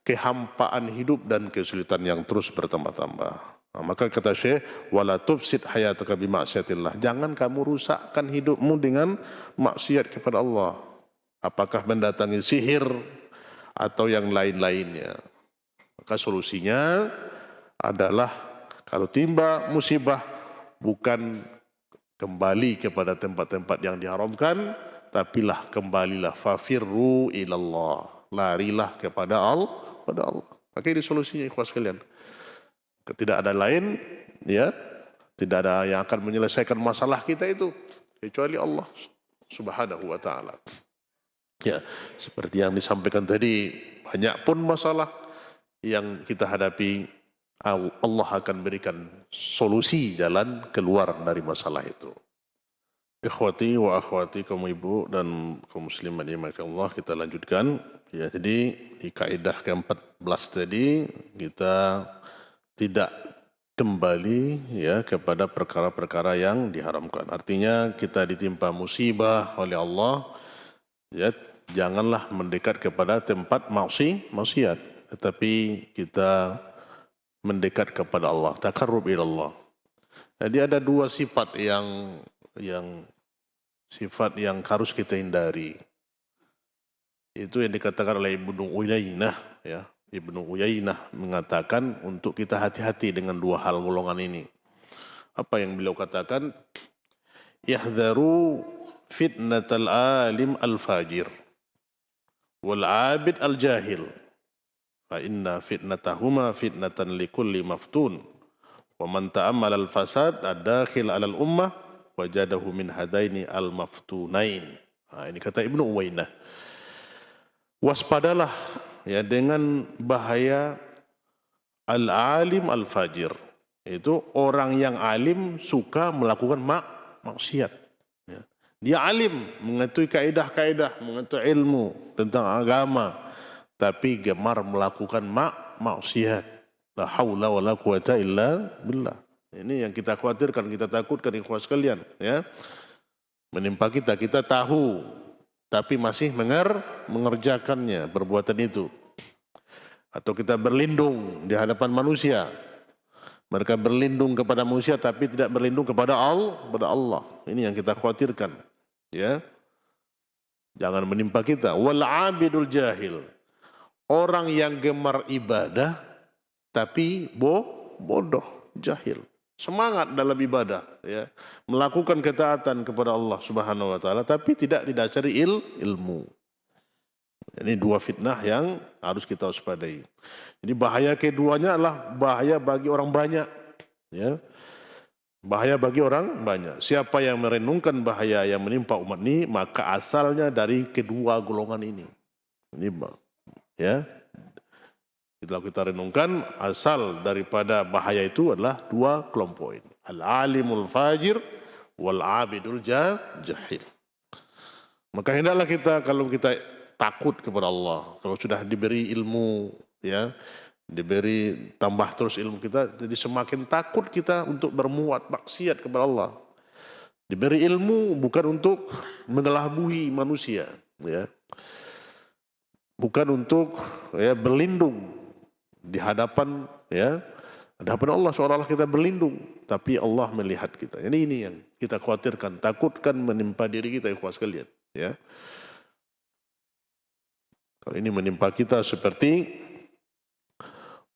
Kehampaan hidup dan kesulitan yang terus bertambah-tambah. Nah, maka kata Syekh, wala tufsid hayataka bi maksiatillah. Jangan kamu rusakkan hidupmu dengan maksiat kepada Allah. Apakah mendatangi sihir atau yang lain-lainnya. Maka solusinya adalah kalau timba musibah, bukan kembali kepada tempat-tempat yang diharamkan, tapilah kembalilah fafirru ilallah, larilah kepada Allah. Maka ini solusinya, ikhwas sekalian. Tidak ada lain, ya, tidak ada yang akan menyelesaikan masalah kita itu kecuali Allah Subhanahu wa taala. Ya, seperti yang disampaikan tadi, banyak pun masalah yang kita hadapi, Allah akan berikan solusi jalan keluar dari masalah itu. Ikhwati wa akhwati, kaum ibu dan kaum muslimat yang dirahmati Allah, kita lanjutkan. Ya, jadi di kaidah ke-14 tadi kita tidak kembali ya kepada perkara-perkara yang diharamkan. Artinya kita ditimpa musibah oleh Allah, ya, janganlah mendekat kepada tempat maksiat, tetapi kita mendekat kepada Allah, taqarrub ila Allah. Jadi ada dua sifat yang harus kita hindari. Itu yang dikatakan oleh Ibnu Uyainah, ya. Ibnu Uyainah mengatakan untuk kita hati-hati dengan dua hal golongan ini. Apa yang beliau katakan? Yahdharu fitnatal alim al-fajir wal abid al-jahil. Fa inna fitnatahuma fitnatan likulli maftun. Wa man ta'ammal al-fasad ad-dakhil 'ala al-ummah wajadahu min hadaini al-maftunain. Nah, ini kata Ibnu Uyainah. Waspadalah ya dengan bahaya al-alim al-fajir. Itu orang yang alim suka melakukan maksiat. Ya. Dia alim, mengetahui kaidah-kaidah, mengetahui ilmu tentang agama, tapi gemar melakukan maksiat. La haula wala quwata illa billah. Ini yang kita khawatirkan, kita takutkan, ikhwas sekalian, ya. Menimpa kita tahu, tapi masih mengerjakannya, perbuatan itu. Atau kita berlindung di hadapan manusia. Mereka berlindung kepada manusia tapi tidak berlindung kepada Allah. Ini yang kita khawatirkan, ya. Jangan menimpa kita. Wal abidul jahil. Orang yang gemar ibadah tapi bodoh, jahil. Semangat dalam ibadah, ya, melakukan ketaatan kepada Allah Subhanahu wa taala tapi tidak didasari ilmu. Ini dua fitnah yang harus kita waspadai. Jadi bahaya keduanya adalah bahaya bagi orang banyak, ya. Bahaya bagi orang banyak. Siapa yang merenungkan bahaya yang menimpa umat ini, maka asalnya dari kedua golongan ini. Ini, ya. Kalau kita renungkan, asal daripada bahaya itu adalah dua kelompok ini. Al-alimul fajir wal-abidul jahil. Maka hendaklah kita, kalau kita takut kepada Allah, kalau sudah diberi ilmu, ya, diberi tambah terus ilmu kita, jadi semakin takut kita untuk berbuat maksiat kepada Allah. Diberi ilmu bukan untuk mengelabui manusia, ya. Bukan untuk, ya, berlindung di hadapan, ya, hadapan Allah, seolah-olah kita berlindung, tapi Allah melihat kita. Ini yang kita khawatirkan, takutkan menimpa diri kita, ikhwas sekalian, ya. Kalau ini menimpa kita seperti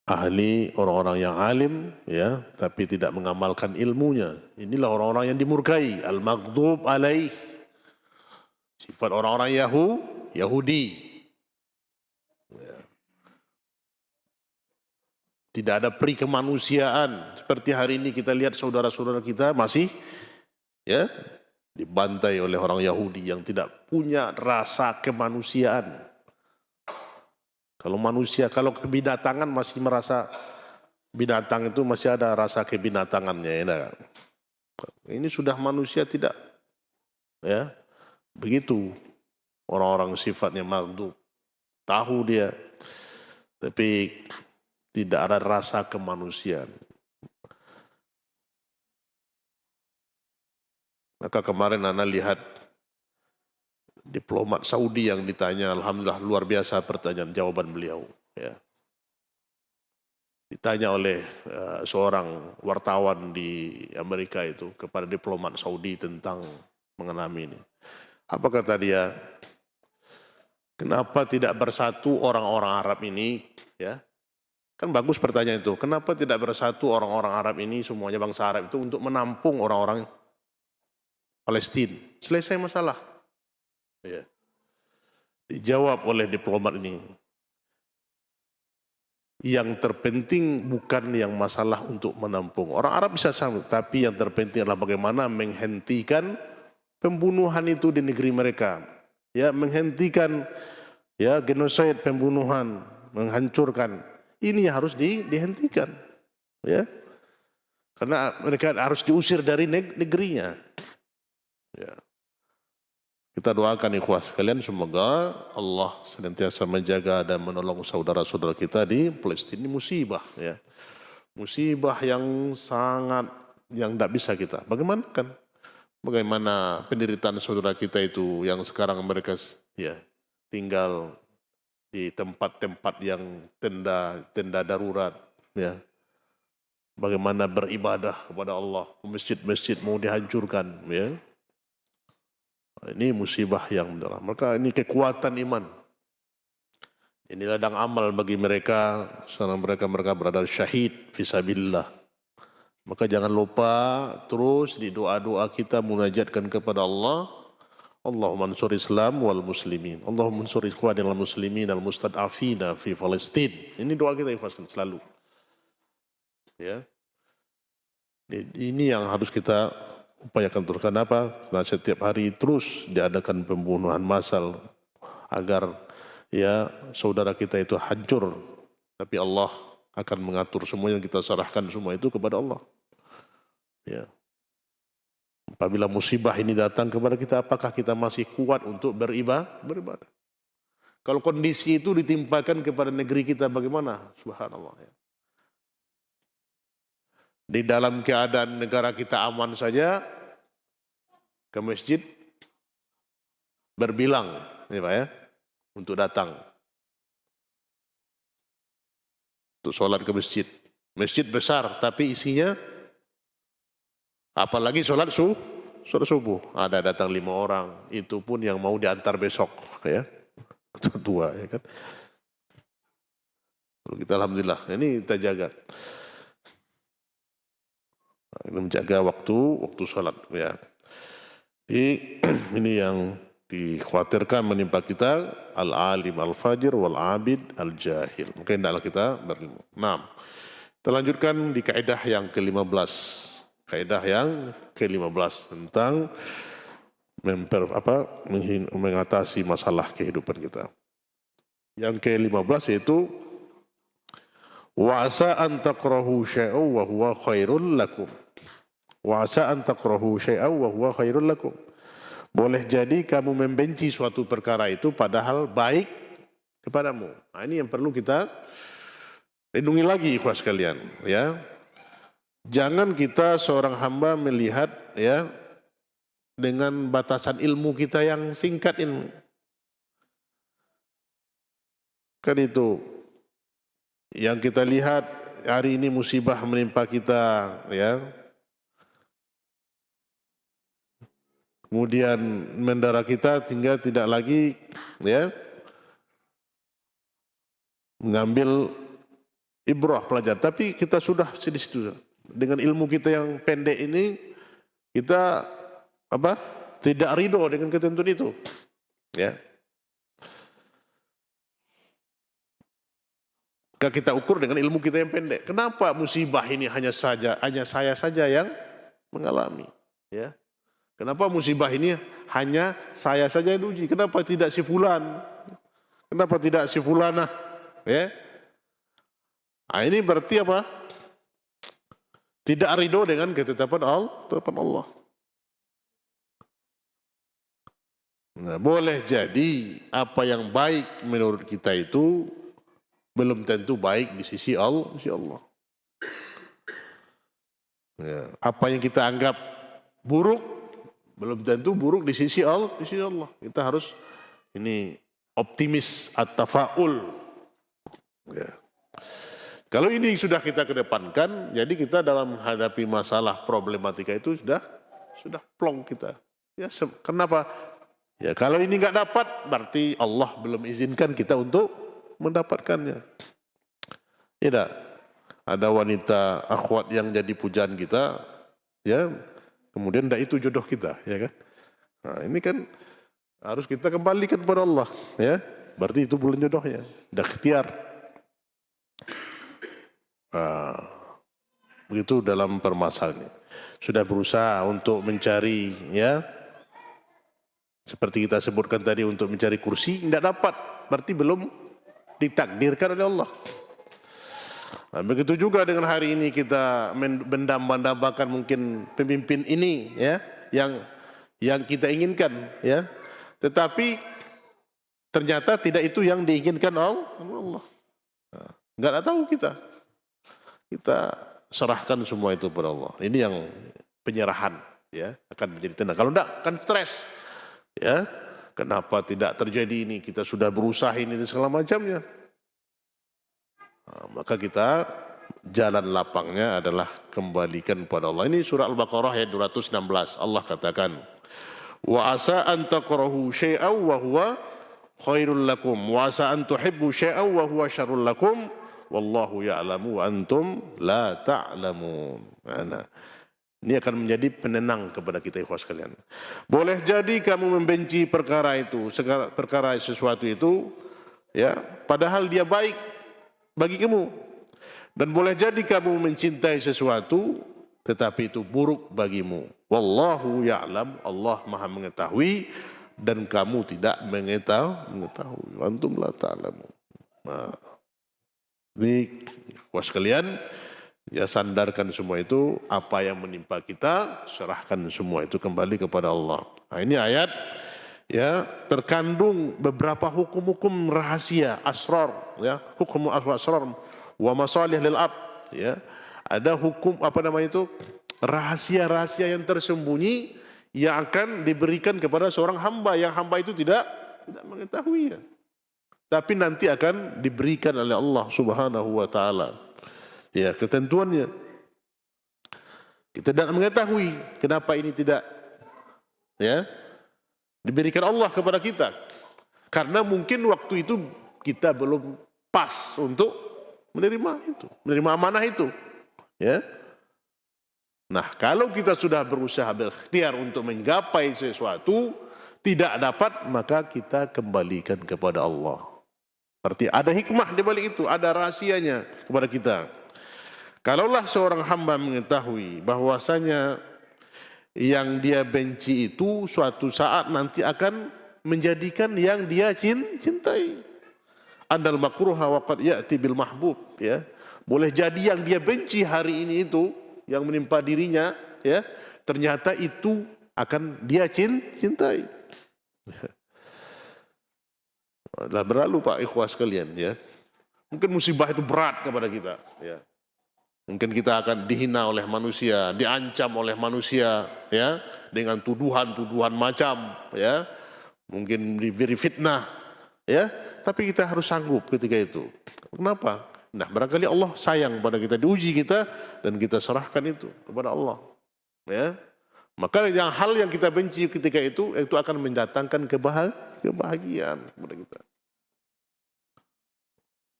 ahli, orang-orang yang alim, ya, tapi tidak mengamalkan ilmunya. Inilah orang-orang yang dimurkai, al-maghdub alaih. Sifat orang-orang Yahudi. Ya. Tidak ada peri kemanusiaan. Seperti hari ini kita lihat saudara-saudara kita masih, ya, dibantai oleh orang Yahudi yang tidak punya rasa kemanusiaan. Kalau manusia, kalau kebinatangan masih merasa binatang itu masih ada rasa kebinatangannya, ya. Ini sudah manusia tidak, ya. Begitu orang-orang sifatnya maghdub, tahu dia, tapi tidak ada rasa kemanusiaan. Maka kemarin Anda lihat diplomat Saudi yang ditanya, alhamdulillah luar biasa pertanyaan jawaban beliau. Ya. Ditanya oleh seorang wartawan di Amerika itu kepada diplomat Saudi tentang mengenai ini. Apa kata dia? Kenapa tidak bersatu orang-orang Arab ini? Ya, kan bagus pertanyaan itu. Kenapa tidak bersatu orang-orang Arab ini, semuanya bangsa Arab itu untuk menampung orang-orang Palestina? Selesai masalah. Ya. Dijawab oleh diplomat ini. Yang terpenting bukan yang masalah untuk menampung. Orang Arab bisa sanggup, tapi yang terpenting adalah bagaimana menghentikan pembunuhan itu di negeri mereka. Ya, menghentikan ya genosid, pembunuhan, menghancurkan. Ini harus dihentikan. Ya. Karena mereka harus diusir dari negerinya. Ya. Kita doakan ikhwah sekalian, semoga Allah senantiasa menjaga dan menolong saudara-saudara kita di Palestina. Ini musibah, ya. Musibah yang sangat, yang tidak bisa kita. Bagaimana penderitaan saudara kita itu yang sekarang mereka ya tinggal di tempat-tempat yang tenda darurat, ya. Bagaimana beribadah kepada Allah, masjid-masjid mau dihancurkan, ya. Ini musibah yang mendalam. Maka ini kekuatan iman. Ini ladang amal bagi mereka, karena mereka berada syahid fisabilillah. Maka jangan lupa terus di doa-doa kita munajatkan kepada Allah. Allahumma ansur Islam wal muslimin. Allahumma ansur ikhwanil muslimin al mustad'afina fi Palestin. Ini doa kita ikhlaskan selalu. Ya. Ini yang harus kita upayakan terus. Kenapa? Karena setiap hari terus diadakan pembunuhan massal agar ya saudara kita itu hancur. Tapi Allah akan mengatur semuanya, kita serahkan semua itu kepada Allah. Ya. Apabila musibah ini datang kepada kita, apakah kita masih kuat untuk beribadah? Kalau kondisi itu ditimpakan kepada negeri kita bagaimana? Subhanallah. Ya. Di dalam keadaan negara kita aman saja, ke masjid berbilang, ya Pak ya, untuk datang. Untuk sholat ke masjid. Masjid besar, tapi isinya, apalagi sholat subuh. Ada datang 5 orang, itu pun yang mau diantar besok, ya. Tua, ya kan. Lalu kita alhamdulillah, ini kita jaga. Ini menjaga waktu sholat, ya. Ini yang dikhawatirkan menimpa kita, al-alim al-fajir wal-abid al-jahil. Mungkin hendaklah kita berilmu. Nah, kita lanjutkan di kaidah yang ke-15. Kaidah yang ke-15 tentang mengatasi masalah kehidupan kita. Yang ke-15 yaitu wa asa an takrahu syai'an wa huwa khairul lakum. Wa asa an takrahu syai'an wa huwa khairul lakum. Boleh jadi kamu membenci suatu perkara itu padahal baik kepadamu. Nah, ini yang perlu kita lindungi lagi ikhwas sekalian, ya. Jangan kita seorang hamba melihat ya dengan batasan ilmu kita yang singkat ini. Kan itu yang kita lihat hari ini musibah menimpa kita, ya. Kemudian mendara kita tinggal tidak lagi ya mengambil ibrah pelajar, tapi kita sudah di situ dengan ilmu kita yang pendek ini kita tidak ridho dengan ketentuan itu, ya. Kita ukur dengan ilmu kita yang pendek. Kenapa musibah ini hanya saya saja yang mengalami, ya? Kenapa musibah ini hanya saya saja yang diuji? Kenapa tidak si fulan? Kenapa tidak si fulanah? Ya. Nah, ini berarti apa? Tidak ridho dengan ketetapan Allah. Nah, boleh jadi apa yang baik menurut kita itu belum tentu baik di sisi Allah. Ya, apa yang kita anggap buruk belum tentu buruk di sisi Allah. Kita harus ini optimis, at-tafaul. Ya. Kalau ini sudah kita kedepankan, jadi kita dalam menghadapi masalah problematika itu sudah plong kita. Ya, kenapa? Ya, kalau ini nggak dapat, berarti Allah belum izinkan kita untuk mendapatkannya. Tidak. Ada wanita akhwat yang jadi pujaan kita, ya, kemudian tidak itu jodoh kita, ya kan? Nah, ini kan harus kita kembalikan kepada Allah, ya. Berarti itu bulan jodohnya, sudah ikhtiar. Nah, begitu dalam permasalahan ini. Sudah berusaha untuk mencari, ya, seperti kita sebutkan tadi, untuk mencari kursi, tidak dapat, berarti belum ditakdirkan oleh Allah. Nah, begitu juga dengan hari ini kita mendambakan mungkin pemimpin ini, ya, yang kita inginkan, ya, tetapi ternyata tidak itu yang diinginkan Allah. Nah, nggak tahu kita serahkan semua itu pada Allah. Ini yang penyerahan, ya, akan menjadi tenang. Kalau enggak kan stres, ya, kenapa tidak terjadi ini? Kita sudah berusaha ini dan segala macamnya. Nah, maka kita jalan lapangnya adalah kembalikan pada Allah. Ini surah Al-Baqarah ayat 216. Allah katakan, wa asa an takrahu syai'an wa huwa khairul lakum wa asa an tuhibbu syai'an wa huwa syarrul lakum wallahu ya'lamu wa antum la ta'lamun. Nah, ini akan menjadi penenang kepada kita ikhwas sekalian. Boleh jadi kamu membenci perkara itu, perkara sesuatu itu, ya, padahal dia baik bagi kamu. Dan boleh jadi kamu mencintai sesuatu tetapi itu buruk bagimu. Wallahu ya'lam, Allah Maha mengetahui dan kamu tidak mengetahui. Antum la ta'lamu. Nah, ini was kalian, ya, sandarkan semua itu, apa yang menimpa kita serahkan semua itu kembali kepada Allah. Nah, ini ayat, ya, terkandung beberapa hukum-hukum rahasia, asrar, ya, hukum asrar wa masalih lil ab, ya. Ada hukum rahasia-rahasia yang tersembunyi yang akan diberikan kepada seorang hamba, yang hamba itu tidak mengetahuinya. Tapi nanti akan diberikan oleh Allah Subhanahu wa taala. Ya, ketentuannya. Kita tidak mengetahui kenapa ini tidak, ya, diberikan Allah kepada kita. Karena mungkin waktu itu kita belum pas untuk menerima amanah itu, ya. Nah, kalau kita sudah berusaha berikhtiar untuk menggapai sesuatu, tidak dapat, maka kita kembalikan kepada Allah. Berarti ada hikmah di balik itu, ada rahasianya kepada kita. Kalaulah seorang hamba mengetahui bahwasanya yang dia benci itu suatu saat nanti akan menjadikan yang dia cintai. Andal makruha wa qad ya'ti bil mahbub, ya. Boleh jadi yang dia benci hari ini itu yang menimpa dirinya, ya, ternyata itu akan dia cintai. Lah berlalu Pak ikhwas sekalian, ya. Mungkin musibah itu berat kepada kita, ya. Mungkin kita akan dihina oleh manusia, diancam oleh manusia, ya, dengan tuduhan-tuduhan macam, ya. Mungkin diberi fitnah, ya. Tapi kita harus sanggup ketika itu. Kenapa? Nah, barangkali Allah sayang pada kita, diuji kita dan kita serahkan itu kepada Allah, ya. Maka hal yang kita benci ketika itu akan mendatangkan kebahagiaan kepada kita.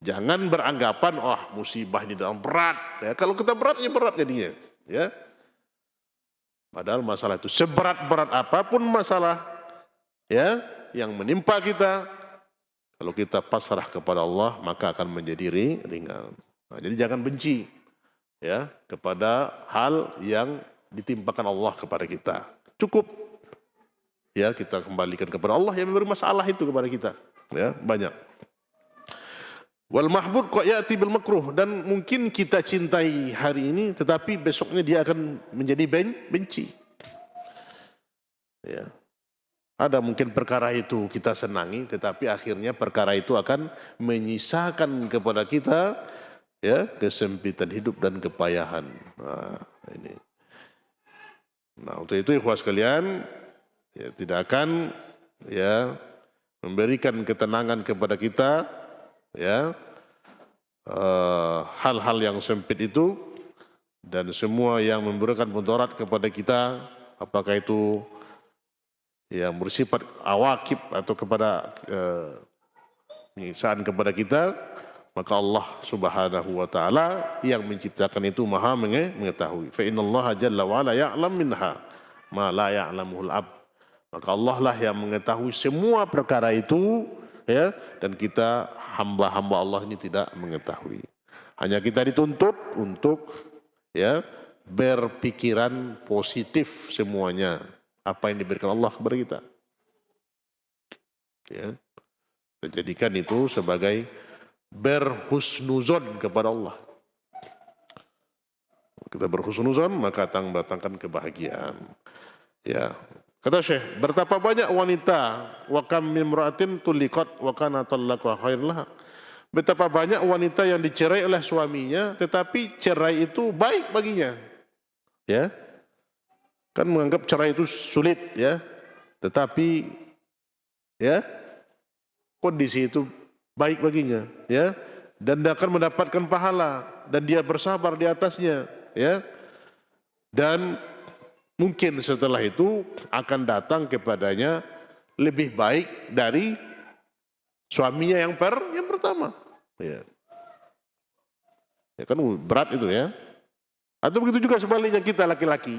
Jangan beranggapan, oh musibah ini dalam berat, ya. Kalau kita beratnya berat jadinya, ya. Padahal masalah itu seberat-berat apapun masalah, ya, yang menimpa kita, kalau kita pasrah kepada Allah maka akan menjadi ringan. Nah, jadi jangan benci, ya, kepada hal yang ditimpakan Allah kepada kita. Cukup, ya, kita kembalikan kepada Allah yang memberi masalah itu kepada kita, ya, banyak. Wal mahbub qad ya'ti bil makruh, dan mungkin kita cintai hari ini tetapi besoknya dia akan menjadi benci. Ya. Ada mungkin perkara itu kita senangi tetapi akhirnya perkara itu akan menyisakan kepada kita ya kesempitan hidup dan kepayahan. Nah, ini. Nah, untuk itu ikhwah sekalian, ya tidak akan ya memberikan ketenangan kepada kita ya hal-hal yang sempit itu, dan semua yang memberikan mudarat kepada kita, apakah itu yang bersifat awakib atau kepada penyiksaan kepada kita, maka Allah Subhanahu wa taala yang menciptakan itu Maha mengetahui. Fa innallaha jalla wa ala ya'lam minha ma la ya'lamuhul abd. Maka Allah lah yang mengetahui semua perkara itu ya, dan kita hamba-hamba Allah ini tidak mengetahui. Hanya kita dituntut untuk ya berpikiran positif semuanya apa yang diberikan Allah kepada kita. Ya. Kita jadikan itu sebagai berhusnuzon kepada Allah. Kita berhusnuzon maka datangkan kebahagiaan. Ya. Kata Syekh, betapa banyak wanita wa kam min imra'atin tuliqat wa kana talaqu khairun laha. Betapa banyak wanita yang dicerai oleh suaminya tetapi cerai itu baik baginya. Ya. Kan menganggap cerai itu sulit ya. Tetapi ya kondisi itu baik baginya ya, dan dia akan mendapatkan pahala dan dia bersabar di atasnya ya. Dan mungkin setelah itu akan datang kepadanya lebih baik dari suaminya yang pertama. Ya. Ya kan berat itu ya. Atau begitu juga sebaliknya kita laki-laki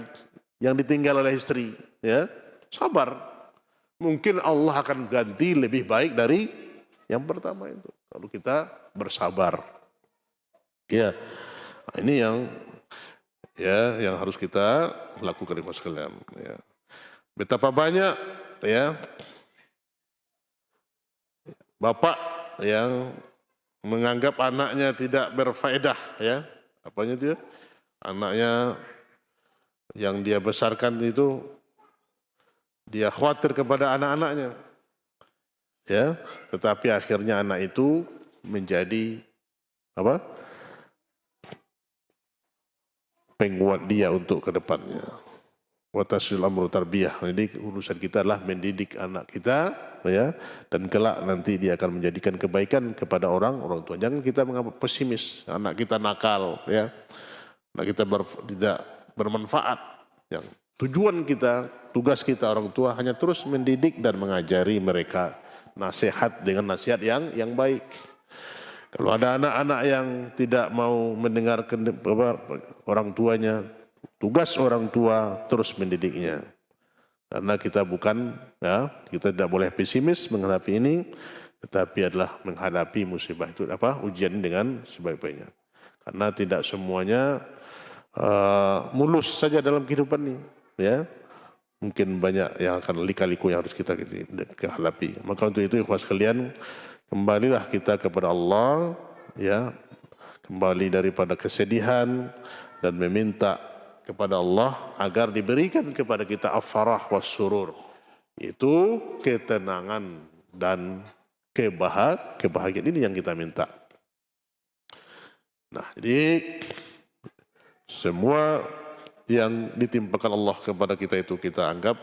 yang ditinggal oleh istri, ya sabar. Mungkin Allah akan ganti lebih baik dari yang pertama itu. Kalau kita bersabar. Ya, nah, ini yang harus kita lakukan ikhwan sekalian. Ya. Betapa banyak ya bapak yang menganggap anaknya tidak berfaedah ya, apanya dia? Anaknya yang dia besarkan itu dia khawatir kepada anak-anaknya. Ya, tetapi akhirnya anak itu menjadi apa? Penguat dia untuk ke depannya. Wa tasfil amru tarbiyah. Jadi urusan kita adalah mendidik anak kita ya, dan kelak nanti dia akan menjadikan kebaikan kepada orang tua. Jangan kita menganggap pesimis, anak kita nakal ya. Anak kita tidak bermanfaat. Yang tujuan kita, tugas kita orang tua hanya terus mendidik dan mengajari mereka nasihat dengan nasihat yang baik. Kalau ada anak-anak yang tidak mau mendengarkan orang tuanya, tugas orang tua terus mendidiknya. Karena kita bukan, ya, kita tidak boleh pesimis menghadapi ini, tetapi adalah menghadapi musibah itu ujian dengan sebaik-baiknya. Karena tidak semuanya mulus saja dalam kehidupan ini, ya. Mungkin banyak yang akan lika-liku yang harus kita hadapi. Maka untuk itu ikhwas sekalian, kembalilah kita kepada Allah, ya, kembali daripada kesedihan dan meminta kepada Allah agar diberikan kepada kita al-farah was surur, itu ketenangan dan kebahagiaan ini yang kita minta. Nah, jadi semua yang ditimpakan Allah kepada kita itu kita anggap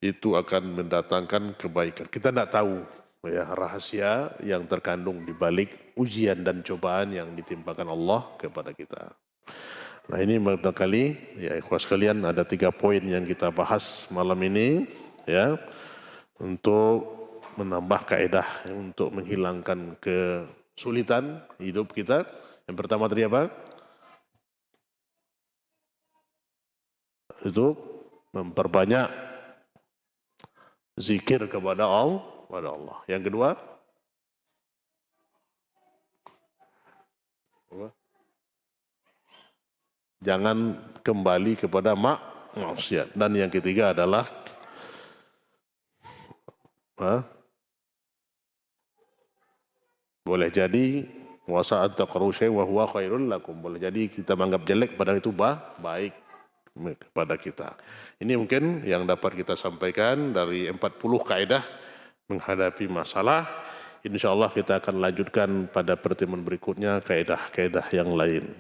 itu akan mendatangkan kebaikan. Kita tidak tahu ya rahasia yang terkandung di balik ujian dan cobaan yang ditimpakan Allah kepada kita. Nah, ini barangkali ya ikhwas sekalian ada 3 poin yang kita bahas malam ini ya, untuk menambah kaedah untuk menghilangkan kesulitan hidup kita. Yang pertama tadi apa? Itu memperbanyak zikir kepada Allah. Yang kedua, jangan kembali kepada maksiat. Dan yang ketiga adalah Boleh jadi wasa'at taqrahu syai' wa huwa khairul lakum. Boleh jadi kita menganggap jelek padahal itu baik kepada kita. Ini mungkin yang dapat kita sampaikan dari 40 kaidah menghadapi masalah. Insyaallah kita akan lanjutkan pada pertemuan berikutnya kaidah-kaidah yang lain.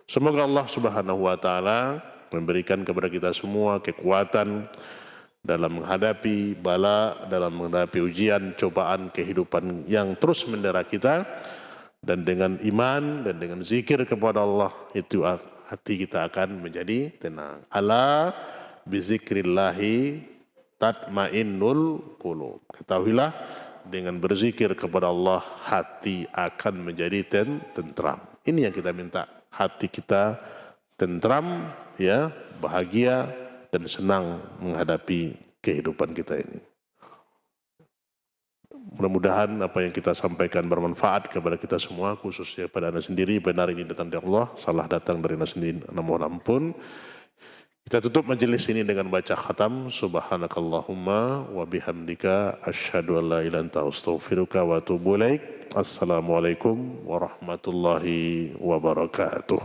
Semoga Allah Subhanahu wa taala memberikan kepada kita semua kekuatan dalam menghadapi bala, dalam menghadapi ujian, cobaan kehidupan yang terus mendera kita, dan dengan iman dan dengan zikir kepada Allah itu hati kita akan menjadi tenang. Ala bizikrillahi tatmainnul qulub. Ketahuilah dengan berzikir kepada Allah hati akan menjadi tentram. Ini yang kita minta, hati kita tentram, ya, bahagia dan senang menghadapi kehidupan kita ini. Mudah-mudahan apa yang kita sampaikan bermanfaat kepada kita semua, khususnya pada Anda sendiri. Benar ini datang dari Allah, salah datang dari Anda sendiri, mohon ampun. Kita tutup majelis ini dengan baca khatam. Subhanakallahumma wa bihamdika asyhadu an la ilaha illa anta astaghfiruka wa atubu ilaik. Assalamualaikum warahmatullahi wabarakatuh.